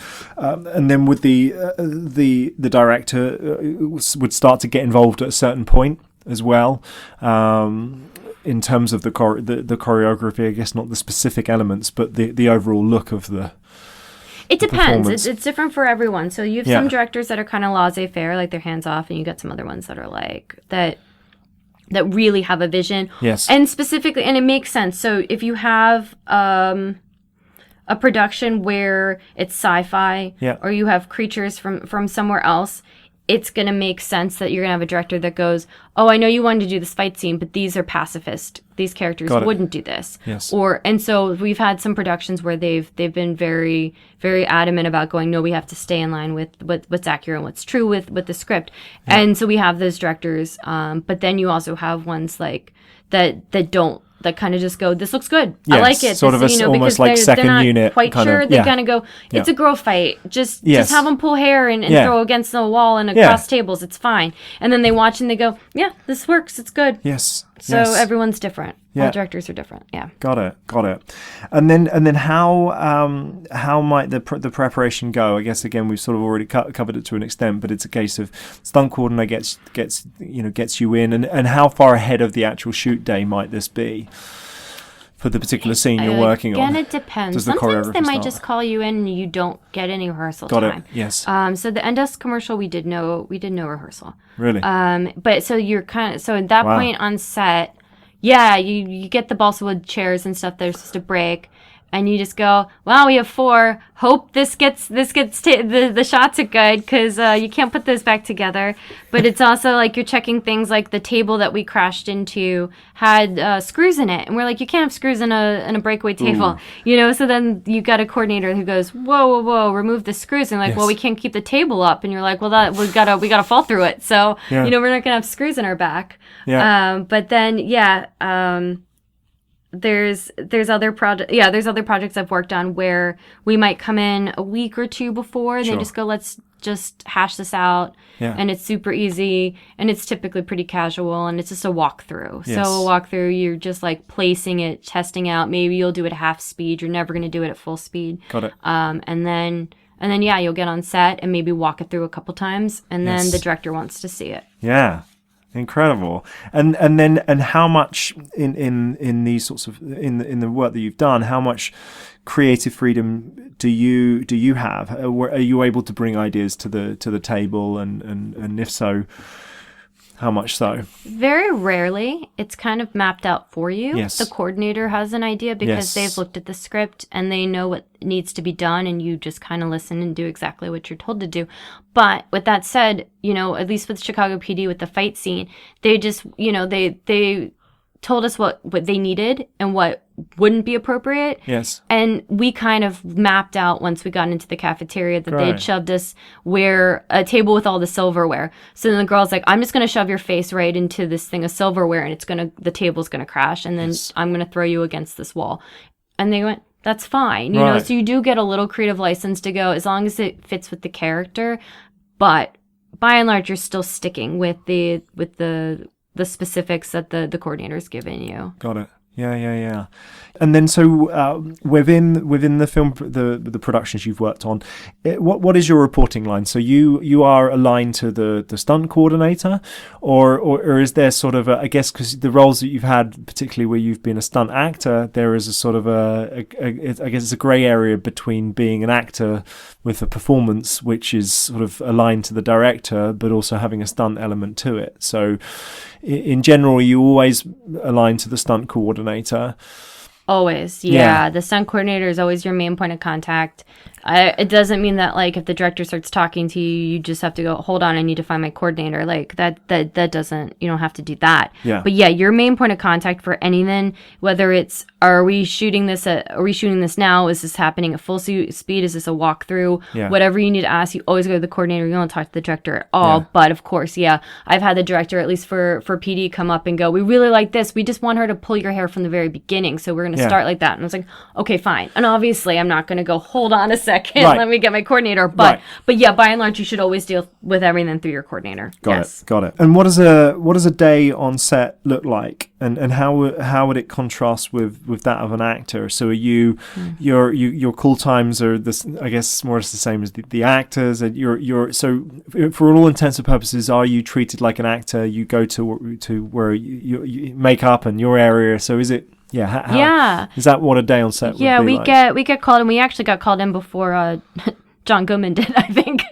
with the director would start to get involved at a certain point as well. In terms of the choreography, I guess not the specific elements, but the overall look of the. It depends. It's different for everyone. So you have some directors that are kind of laissez-faire, like they're hands off, and you got some other ones that are like that really have a vision. Yes. And specifically, and it makes sense. So if you have a production where it's sci-fi, or you have creatures from somewhere else, it's going to make sense that you're going to have a director that goes, oh, I know you wanted to do this fight scene, but these are pacifist. These characters wouldn't do this. Yes. And so we've had some productions where they've been very, very adamant about going, no, we have to stay in line with what's accurate and what's true with the script. Yeah. And so we have those directors. But then you also have ones like that kind of just go, this looks good. Yes, I like it. Sort of almost like second unit. Quite sure. They kind of go, it's a girl fight. Just have them pull hair and throw against the wall and across tables. It's fine. And then they watch and they go, yeah, this works. It's good. Yes. So Yes. everyone's different. Yeah. All directors are different. Yeah. Got it. And then how might the preparation go? I guess again we've sort of already covered it to an extent, but it's a case of stunt coordinator gets you in, and how far ahead of the actual shoot day might this be for the particular scene you're working on? Again, it depends. Does the Sometimes they choreographer might start? just call you in and you don't get any rehearsal Got time. it. Yes. So the Endesk commercial, we did no rehearsal. Really? But so you're so at that Wow. point on set, yeah, you get the balsa wood chairs and stuff. There's just a break, and you just go, well, we have 4. Hope the shots are good, because you can't put those back together. But it's also like you're checking things like the table that we crashed into had screws in it, and we're like, you can't have screws in a breakaway table, So then you got a coordinator who goes, whoa, remove the screws, and like, Yes. well, we can't keep the table up, and you're like, well, that we gotta fall through it, so Yeah. we're not gonna have screws in our back. Yeah. But then there's other projects I've worked on where we might come in a week or 2 before, and Sure. they just go, let's just hash this out. Yeah. And it's super easy, and it's typically pretty casual, and it's just a walkthrough. Yes. So a walkthrough, you're just like placing it, testing out. Maybe you'll do it at half speed. You're never going to do it at full speed. Got it. And then you'll get on set and maybe walk it through a couple times, and then Yes. the director wants to see it. Yeah. Incredible. And how much in these sorts of in the work that you've done, how much creative freedom do you have? Are you able to bring ideas to the table, and if so, how much so? Very rarely. It's kind of mapped out for you. Yes. The coordinator has an idea because Yes. they've looked at the script and they know what needs to be done, and you just kind of listen and do exactly what you're told to do. But with that said, at least with Chicago PD with the fight scene, they just, they told us what they needed and what wouldn't be appropriate. Yes. And we kind of mapped out once we got into the cafeteria that they'd Right. shoved us where a table with all the silverware. So then the girl's like, I'm just going to shove your face right into this thing of silverware, and the table's going to crash, and then Yes. I'm going to throw you against this wall. And they went, that's fine. Right. So you do get a little creative license to go as long as it fits with the character. But by and large, you're still sticking with the specifics that the coordinator's given you. Got it. Yeah. And then so within the film, the productions you've worked on, what is your reporting line? So you are aligned to the stunt coordinator, or is there sort of I guess because the roles that you've had, particularly where you've been a stunt actor, there is a sort of I guess it's a grey area between being an actor with a performance which is sort of aligned to the director, but also having a stunt element to it. So in general, you always align to the stunt coordinator. Always, yeah. The stunt coordinator is always your main point of contact. It doesn't mean that like if the director starts talking to you, you just have to go, hold on, I need to find my coordinator. Like that doesn't, you don't have to do that. Yeah. But yeah, your main point of contact for anything, whether it's are we shooting this now? Is this happening at full speed? Is this a walkthrough? Yeah. Whatever you need to ask, you always go to the coordinator. You don't talk to the director at all. Yeah. But of course, yeah, I've had the director, at least for PD, come up and go, we really like this. We just want her to pull your hair from the very beginning. So we're going to start like that. And I was like, okay, fine. And obviously I'm not going to go, hold on a second, let me get my coordinator. But yeah, by and large, you should always deal with everything through your coordinator. Got it. And what does a day on set look like? And how would it contrast with that of an actor? So are your call times are this, I guess, more or less the same as the actors, and you're so for all intents and purposes, are you treated like an actor? You go to where you make up in your area. So is it? Yeah. Is that what a day on set would be like? Yeah, we get called, and we actually got called in before John Goodman did, I think,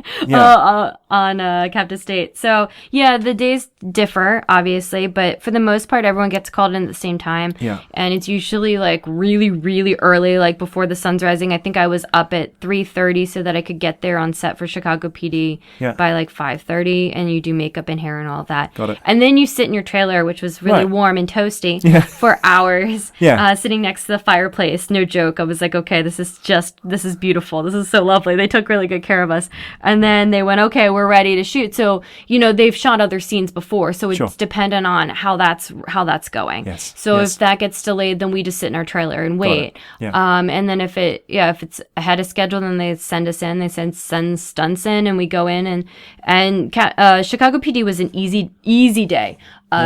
on Captive State. So, yeah, the days differ, obviously, but for the most part, everyone gets called in at the same time. Yeah. And it's usually, like, really, really early, like, before the sun's rising. I think I was up at 3:30 so that I could get there on set for Chicago PD by, like, 5:30, and you do makeup and hair and all of that. Got it. And then you sit in your trailer, which was really warm and toasty, for hours, sitting next to the fireplace. No joke. I was like, okay, this is beautiful. This is so lovely. They took really good care of us. And then they went, okay, we're ready to shoot. So, they've shot other scenes before, so it's dependent on how that's going. Yes. So if that gets delayed, then we just sit in our trailer and wait. And then if it's ahead of schedule, then they send us in. They send stunts in, and we go in, and Chicago PD was an easy day.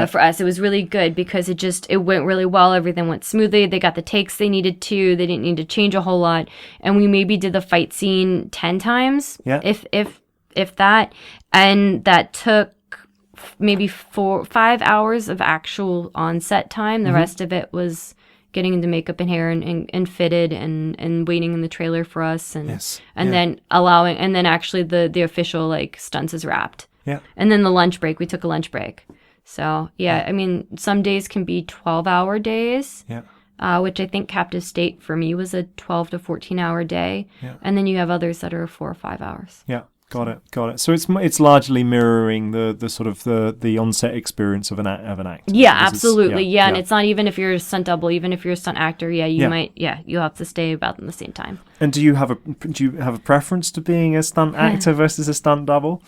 For us. It was really good because it went really well. Everything went smoothly. They got the takes they needed to. They didn't need to change a whole lot. And we maybe did the fight scene 10 times, if that. And that took maybe 4-5 hours of actual on-set time. The rest of it was getting into makeup and hair and fitted and waiting in the trailer for us and then actually the official like stunts is wrapped. Yeah. And then the lunch break, we took a lunch break. So yeah, I mean some days can be 12-hour days. Yeah. Which I think Captive State for me was a 12 to 14-hour day. Yeah. And then you have others that are 4 or 5 hours. Yeah. Got it. So it's largely mirroring the sort of the on-set experience of an actor. Yeah, absolutely. Yeah, and it's not even if you're a stunt double, even if you're a stunt actor. Yeah, you'll have to stay about in the same time. And do you have a preference to being a stunt actor versus a stunt double?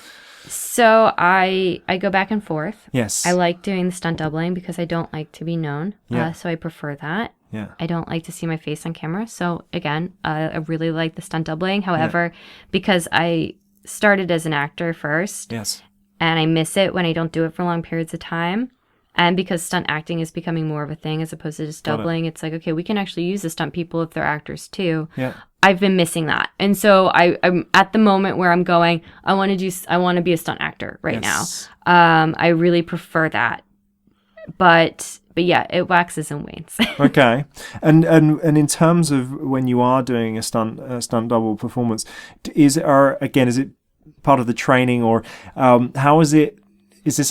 So I go back and forth. Yes. I like doing the stunt doubling because I don't like to be known. Yeah. So I prefer that. Yeah. I don't like to see my face on camera. So again, I really like the stunt doubling. However, because I started as an actor first. Yes. And I miss it when I don't do it for long periods of time. And because stunt acting is becoming more of a thing as opposed to just doubling, it's like, okay, we can actually use the stunt people if they're actors too. Yeah. I've been missing that. And so I'm at the moment where I'm going, I want to be a stunt actor right now. I really prefer that. But yeah, it waxes and wanes. Okay. And in terms of when you are doing a stunt double performance, is it part of the training or how is it? Is there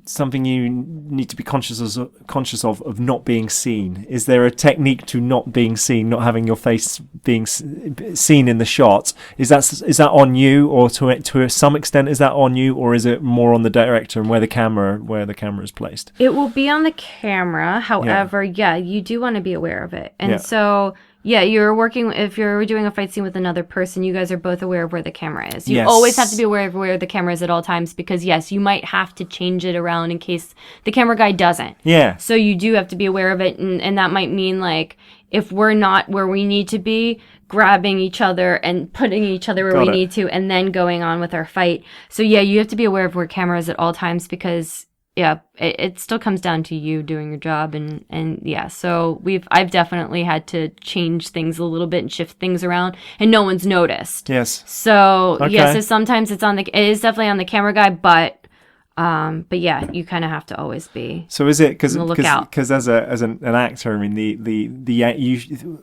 something you need to be conscious of not being seen? Is there a technique to not being seen, not having your face being seen in the shot? Is that on you, or to some extent is that on you, or is it more on the director and where the camera is placed? It will be on the camera. However, you do want to be aware of it, and so. Yeah, if you're doing a fight scene with another person, you guys are both aware of where the camera is. You always have to be aware of where the camera is at all times because, yes, you might have to change it around in case the camera guy doesn't. Yeah. So you do have to be aware of it, and that might mean, like, if we're not where we need to be, grabbing each other and putting each other where we need to, and then going on with our fight. So, yeah, you have to be aware of where camera is at all times because... Yeah, it still comes down to you doing your job and yeah, so I've definitely had to change things a little bit and shift things around and no one's noticed. Yes. So so sometimes it is definitely on the camera guy, but yeah, you kind of have to always be. So is it because as an actor, I mean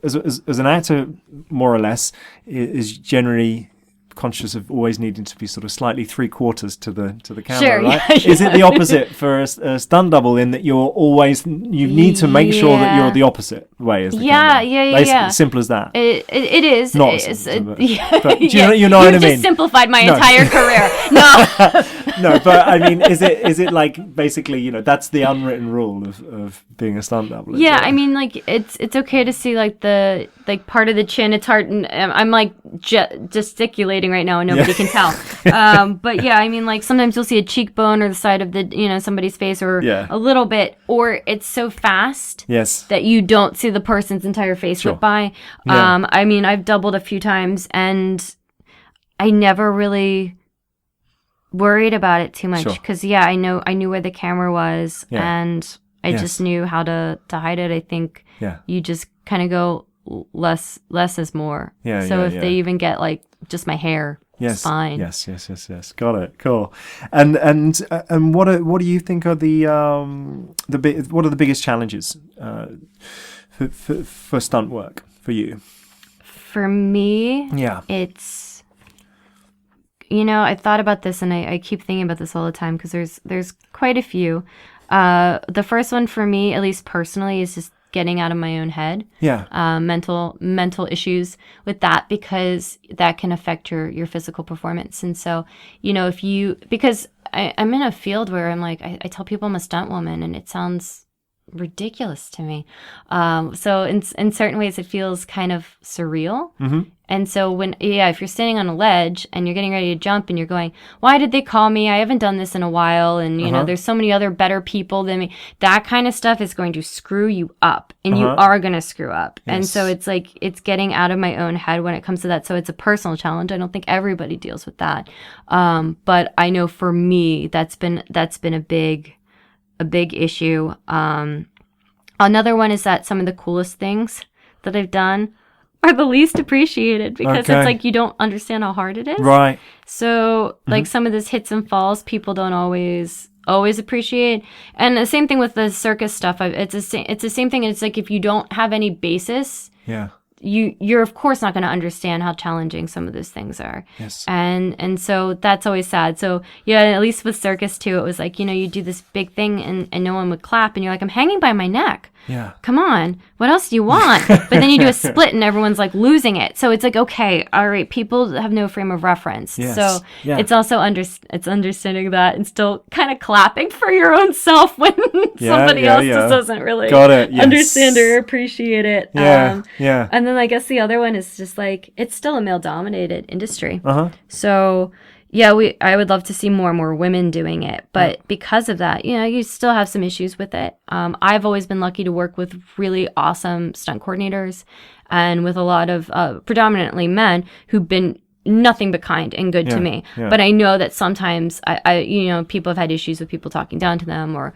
as an actor more or less is generally conscious of always needing to be sort of slightly 3/4 to the camera, sure, right? Yeah. Is it the opposite for a stunt double in that you need to make sure that you're the opposite way as the camera? Yeah. Simple as that. It is. Not simple, but you know what I mean? You just simplified my entire career. No, but I mean, is it like basically, that's the unwritten rule of being a stunt double? Yeah, I mean, like it's okay to see like the part of the chin. It's hard, and I'm like gesticulating right now, and nobody can tell. But yeah, I mean, like sometimes you'll see a cheekbone or the side of the somebody's face, or a little bit, or it's so fast that you don't see the person's entire face whip by. I mean, I've doubled a few times, and I never really worried about it too much because I knew where the camera was, and I just knew how to hide it. I think you just kind of go less is more. So if they even get like just my hair, it's fine. Yes. Got it. Cool. And what do you think are what are the biggest challenges for stunt work for you? For me, it's. I thought about this, and I keep thinking about this all the time because there's quite a few. The first one for me, at least personally, is just getting out of my own head. Mental issues with that because that can affect your physical performance. And so, because I'm in a field where I'm like, I tell people I'm a stunt woman, and it sounds ridiculous to me. So in certain ways, it feels kind of surreal. Mm-hmm. And so if you're standing on a ledge and you're getting ready to jump and you're going, why did they call me? I haven't done this in a while. And, there's so many other better people than me. That kind of stuff is going to screw you up, and you are going to screw up. Yes. And so it's like, it's getting out of my own head when it comes to that. So it's a personal challenge. I don't think everybody deals with that. But I know for me, that's been a big a big issue. Another one is that some of the coolest things that I've done are the least appreciated because it's like you don't understand how hard it is. Right. So like some of those hits and falls, people don't always appreciate. And the same thing with the circus stuff. It's the same thing. It's like if you don't have any basis, you're of course not going to understand how challenging some of those things are. Yes. And so that's always sad. So yeah, at least with circus too, it was like, you do this big thing and no one would clap and you're like, I'm hanging by my neck. Yeah. Come on. What else do you want? But then you do a split and everyone's like losing it. So it's like, okay, all right, people have no frame of reference. Yes. So Yeah. it's also it's understanding that and still kind of clapping for your own self when somebody else just doesn't really understand or appreciate it. Yeah. And then I guess the other one is just like, it's still a male-dominated industry. Uh-huh. So yeah, I would love to see more and more women doing it. But because of that, you still have some issues with it. I've always been lucky to work with really awesome stunt coordinators and with a lot of predominantly men who've been nothing but kind and good to me. Yeah. But I know that sometimes I people have had issues with people talking down to them or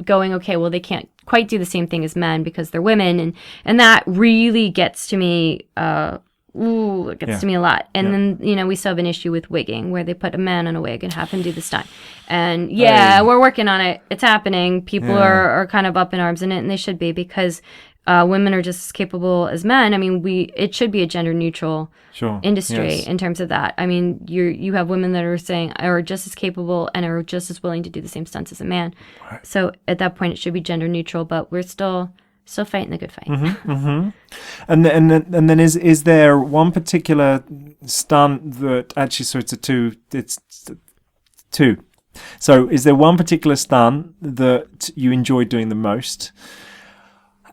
going, okay, well, they can't quite do the same thing as men because they're women. And that really gets to me. It gets to me a lot. And then, we still have an issue with wigging where they put a man in a wig and have him do the stunt. And we're working on it. It's happening. People are kind of up in arms in it, and they should be because women are just as capable as men. I mean, it should be a gender neutral industry in terms of that. I mean, you have women that are just as capable and are just as willing to do the same stunts as a man. Right. So at that point, it should be gender neutral, but we're still fighting the good fight. Mm-hmm, mm-hmm. And then is there one particular stunt that actually? So it's two. So is there one particular stunt that you enjoyed doing the most?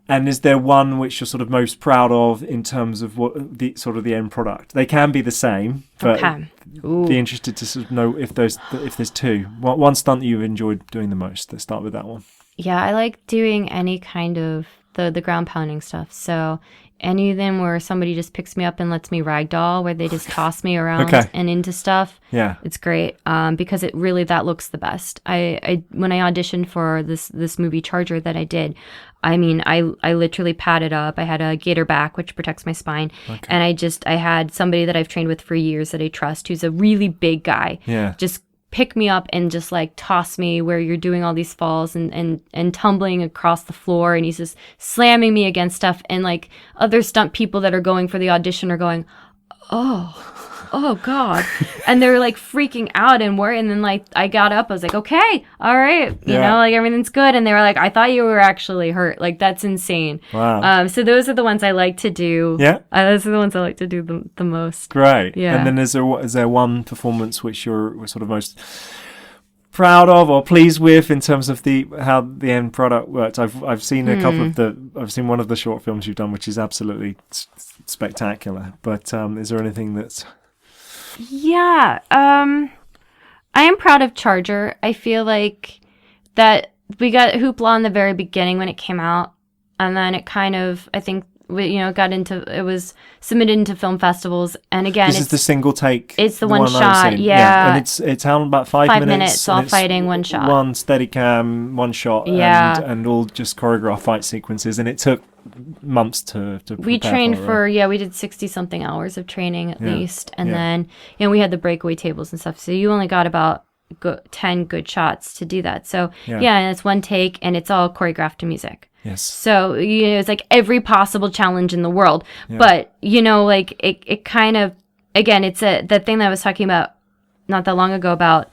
And is there one which you're sort of most proud of in terms of what the sort of the end product? They can be the same, but be interested to sort of know if there's two. One stunt that you've enjoyed doing the most. Let's start with that one. Yeah, I like doing any kind of the ground pounding stuff. So any of them where somebody just picks me up and lets me ragdoll, where they just toss me around and into stuff. Yeah, it's great because it really that looks the best. I when I auditioned for this movie Charger that I did, I mean I literally padded up. I had a gator back which protects my spine, and I had somebody that I've trained with for years that I trust who's a really big guy. Yeah, just pick me up and just like toss me where you're doing all these falls and tumbling across the floor, and he's just slamming me against stuff, and like other stunt people that are going for the audition are going, oh God. And they're like freaking out and then like I got up, I was like, okay, all right, you know, like everything's good. And they were like, I thought you were actually hurt. Like that's insane. Wow. So those are the ones I like to do. Yeah. Those are the ones I like to do the most. Great. Yeah. And then is there one performance which you're sort of most proud of or pleased with in terms of how the end product worked? I've seen a couple of I've seen one of the short films you've done, which is absolutely spectacular. But is there anything that's... Yeah, I am proud of Charger. I feel like that we got hoopla in the very beginning when it came out, and then it kind of, I think, it was submitted into film festivals, and again, this is the single take. It's the one shot, yeah. And it's how about 5 minutes? All fighting, one shot, one steady cam, one shot, and all just choreographed fight sequences, and it took months to we trained for we did 60 something hours of training at least, and then we had the breakaway tables and stuff, so you only got about 10 good shots to do that. So and it's one take, and it's all choreographed to music. Yes. So it's like every possible challenge in the world, but like it kind of, again, it's that thing that I was talking about not that long ago about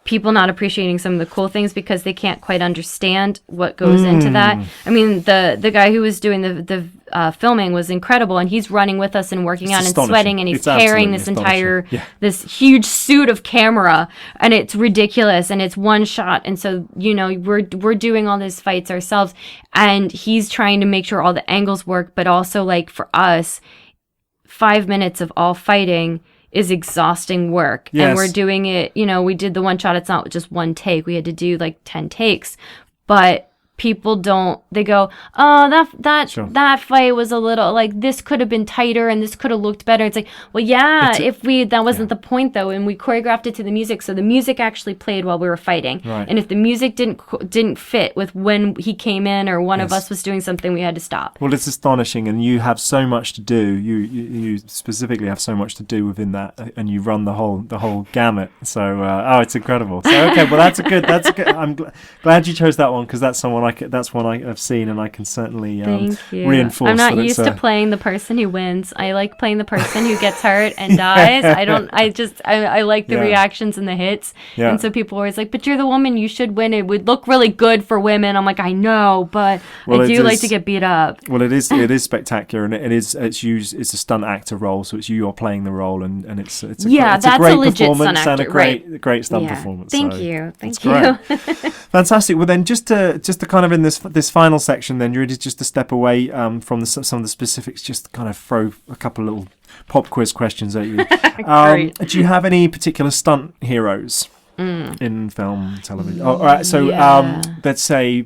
people not appreciating some of the cool things because they can't quite understand what goes into that. I mean, the guy who was doing the filming was incredible, and he's running with us and working out and sweating, and he's carrying this entire this huge suit of camera, and it's ridiculous, and it's one shot, and so we're doing all these fights ourselves, and he's trying to make sure all the angles work, but also like for us, 5 minutes of all fighting is exhausting work. Yes. And we're doing it, we did the one shot. It's not just one take. We had to do like 10 takes, but people don't, they go, oh, that fight was a little, like, this could have been tighter and this could have looked better. It's like, well, yeah, that wasn't the point though, and we choreographed it to the music, so the music actually played while we were fighting. Right. And if the music didn't fit with when he came in or one of us was doing something, we had to stop. Well, it's astonishing, and you have so much to do. You specifically have so much to do within that, and you run the whole gamut. So, it's incredible. So, okay, well, that's a good. I'm glad you chose that one, because that's one I've seen, and I can certainly reinforce. I'm not used to playing the person who wins. I like playing the person who gets hurt and dies. I like the reactions and the hits. Yeah. And so people are always like, but you're the woman, you should win. It would look really good for women. I'm like, I know, but I do like to get beat up. Well, it is spectacular, and it's a stunt actor role, so it's you're playing the role, and it's a great performance and a great stunt performance. Thank you. Fantastic. Well, then just to kind of in this final section, then really just to step away from some of the specifics, just kind of throw a couple of little pop quiz questions at you. Do you have any particular stunt heroes in film, television? All right. So let's say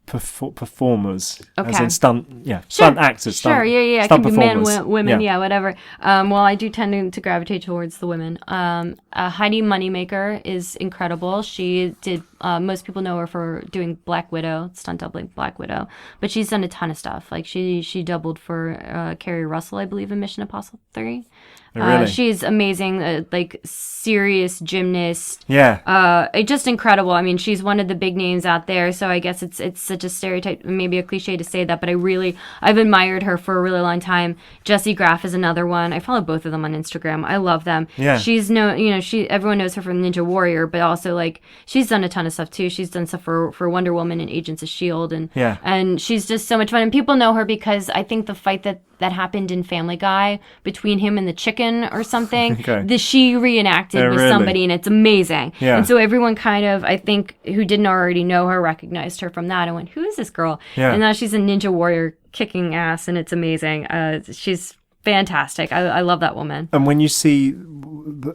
performers, as in stunt actors. Sure. Stunt It can be men, women, yeah, whatever. Well, I do tend to gravitate towards the women. Heidi Moneymaker is incredible. She did. Most people know her for doing Black Widow, stunt doubling Black Widow, but she's done a ton of stuff. Like she doubled for Kerry Russell, I believe, in Mission Impossible 3. Really? She's amazing, like serious gymnast. Yeah. Just incredible. I mean, she's one of the big names out there. So I guess it's such a stereotype, maybe a cliche to say that, but I've admired her for a really long time. Jessie Graff is another one. I follow both of them on Instagram. I love them. Yeah. She's everyone knows her from Ninja Warrior, but also like she's done a ton of stuff too. She's done stuff for Wonder Woman and Agents of S.H.I.E.L.D. and she's just so much fun. And people know her because I think the fight that happened in Family Guy between him and the chicken or something, she reenacted with somebody, and it's amazing. Yeah. And so everyone kind of, I think, who didn't already know her recognized her from that and went, who is this girl? Yeah. And now she's a Ninja Warrior kicking ass, and it's amazing. She's fantastic. I love that woman. And when you see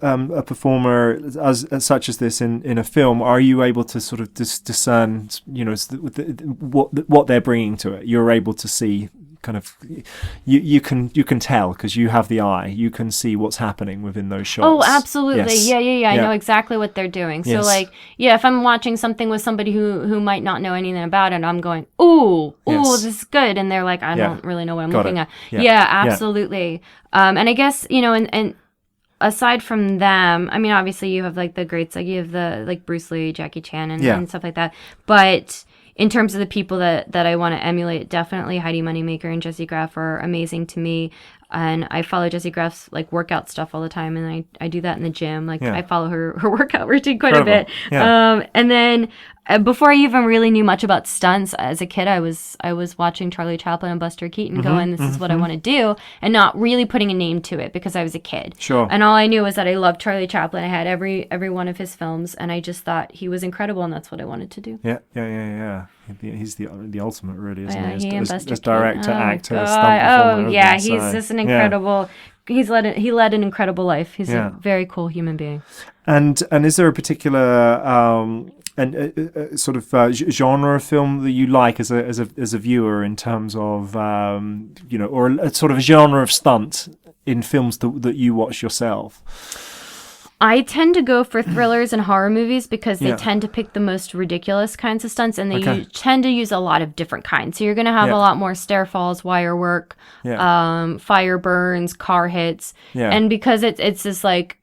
a performer such as this in a film, are you able to sort of discern, what they're bringing to it? You're able to see kind of you can tell because you have the eye. You can see what's happening within those shots. Oh, absolutely. Yes. Yeah. I know exactly what they're doing. So if I'm watching something with somebody who might not know anything about it, I'm going, ooh, this is good, and they're like, I don't really know what I'm looking at. Yeah, absolutely. And I guess and aside from them, I mean, obviously you have like the greats, like you have the like Bruce Lee, Jackie Chan, and stuff like that, but in terms of the people that I want to emulate, definitely Heidi Moneymaker and Jessie Graff are amazing to me. And I follow Jessie Graff's like workout stuff all the time, and I do that in the gym. Like I follow her workout routine quite a bit. Yeah. And then before I even really knew much about stunts as a kid, I was watching Charlie Chaplin and Buster Keaton going, this is what I want to do, and not really putting a name to it because I was a kid. Sure. And all I knew was that I loved Charlie Chaplin. I had every one of his films, and I just thought he was incredible, and that's what I wanted to do. Yeah. He's the ultimate, really, isn't he? He and as Buster director, actor, stunt performer. Oh yeah, he's just an incredible. He led an incredible life. He's a very cool human being. And is there a particular sort of genre of film that you like as a viewer in terms of or a sort of a genre of stunt in films that you watch yourself? I tend to go for thrillers and horror movies because they tend to pick the most ridiculous kinds of stunts, and they tend to use a lot of different kinds. So you're going to have a lot more stair falls, wire work, fire burns, car hits, and because it's just like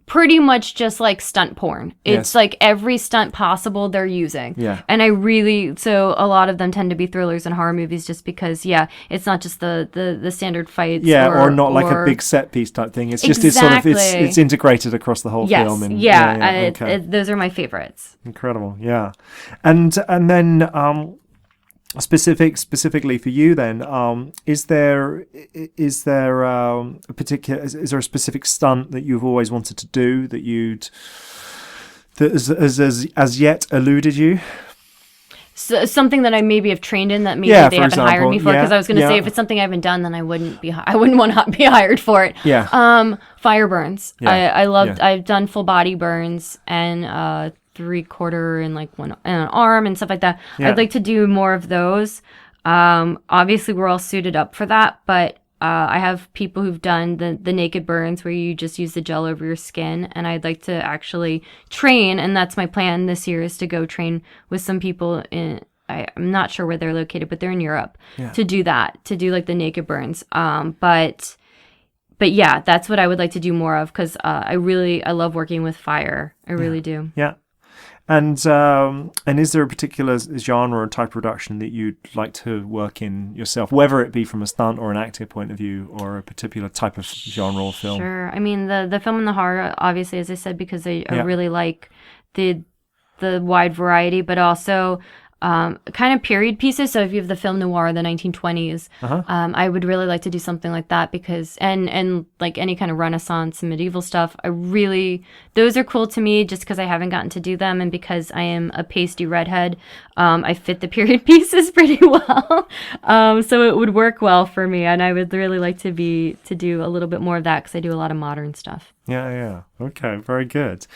pretty much just like stunt porn. It's like every stunt possible they're using. Yeah. And so a lot of them tend to be thrillers and horror movies just because, it's not just the standard fights. Yeah, or not like a big set piece type thing. It's just, it's integrated across the whole film. And, those are my favorites. Incredible, yeah. And then... Specifically for you, then, is there a specific stunt that you've always wanted to do that has as yet eluded you? So, something that I maybe have trained in that maybe they haven't hired me for, because I was going to say if it's something I haven't done, then I wouldn't want to be hired for it. Yeah. Fire burns. I loved. I've done full body burns and 3/4 and like one and an arm and stuff like that. Yeah. I'd like to do more of those. Obviously we're all suited up for that, but I have people who've done the naked burns where you just use the gel over your skin, and I'd like to actually train, and that's my plan this year, is to go train with some people I'm not sure where they're located, but they're in Europe, to do that, to do like the naked burns. But yeah, that's what I would like to do more of, because I love working with fire. I really do. Yeah. And is there a particular genre or type of production that you'd like to work in yourself, whether it be from a stunt or an actor point of view, or a particular type of genre or film? Sure. I mean, the film and the horror, obviously, as I said, because I really like the wide variety, but also kind of period pieces. So if you have the film noir, the 1920s, I would really like to do something like that, because and like any kind of Renaissance and medieval stuff, those are cool to me, just because I haven't gotten to do them, and because I am a pasty redhead, I fit the period pieces pretty well. So it would work well for me, and I would really like to do a little bit more of that, because I do a lot of modern stuff. Yeah. Okay, very good.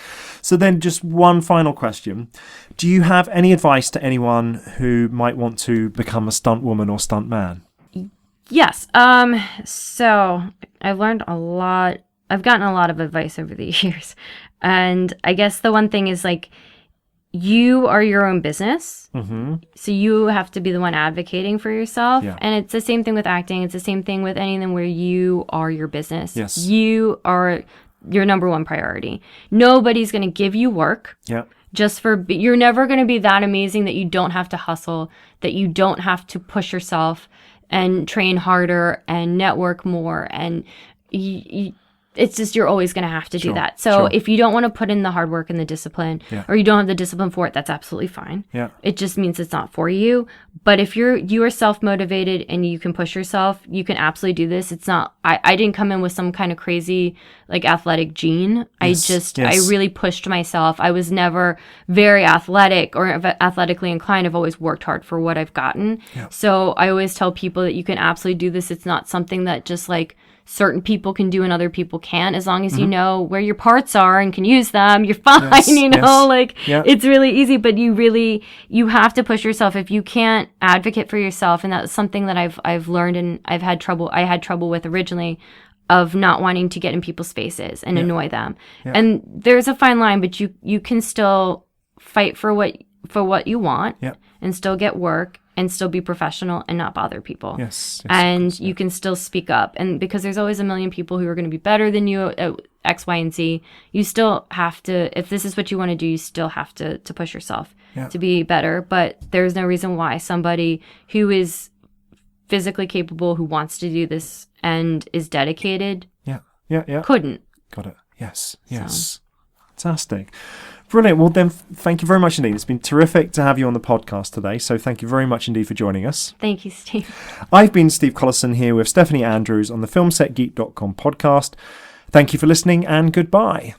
So then just one final question. Do you have any advice to anyone who might want to become a stunt woman or stunt man? Yes. So I've learned a lot. I've gotten a lot of advice over the years. And I guess the one thing is, like, you are your own business. Mm-hmm. So you have to be the one advocating for yourself. Yeah. And it's the same thing with acting. It's the same thing with anything where you are your business. Yes. You are your number one priority. Nobody's going to give you work. Yeah. You're never going to be that amazing that you don't have to hustle, that you don't have to push yourself and train harder and network more. And it's just, you're always going to have to do that. So if you don't want to put in the hard work and the discipline, or you don't have the discipline for it, that's absolutely fine. Yeah. It just means it's not for you. But if you are self-motivated and you can push yourself, you can absolutely do this. It's not, I didn't come in with some kind of crazy, like, athletic gene. Yes. I really pushed myself. I was never very athletic or athletically inclined. I've always worked hard for what I've gotten. Yeah. So I always tell people that you can absolutely do this. It's not something that just, like, certain people can do and other people can't. As long as you know where your parts are and can use them, you're fine. It's really easy, but you have to push yourself. If you can't advocate for yourself, and that's something that I've learned, and I had trouble with originally, of not wanting to get in people's faces and annoy them. And there's a fine line, but you can still fight for what you want, and still get work, and still be professional and not bother people. Yes, and you can still speak up. And because there's always a million people who are going to be better than you at X, Y, and Z, you still have to, if this is what you want to do, you still have to push yourself to be better. But there's no reason why somebody who is physically capable, who wants to do this and is dedicated, couldn't. Got it. Yes. So. Fantastic. Brilliant. Well, then, thank you very much indeed. It's been terrific to have you on the podcast today. So thank you very much indeed for joining us. Thank you, Steve. I've been Steve Collison here with Stephanie Andrews on the FilmSetGeek.com podcast. Thank you for listening, and goodbye.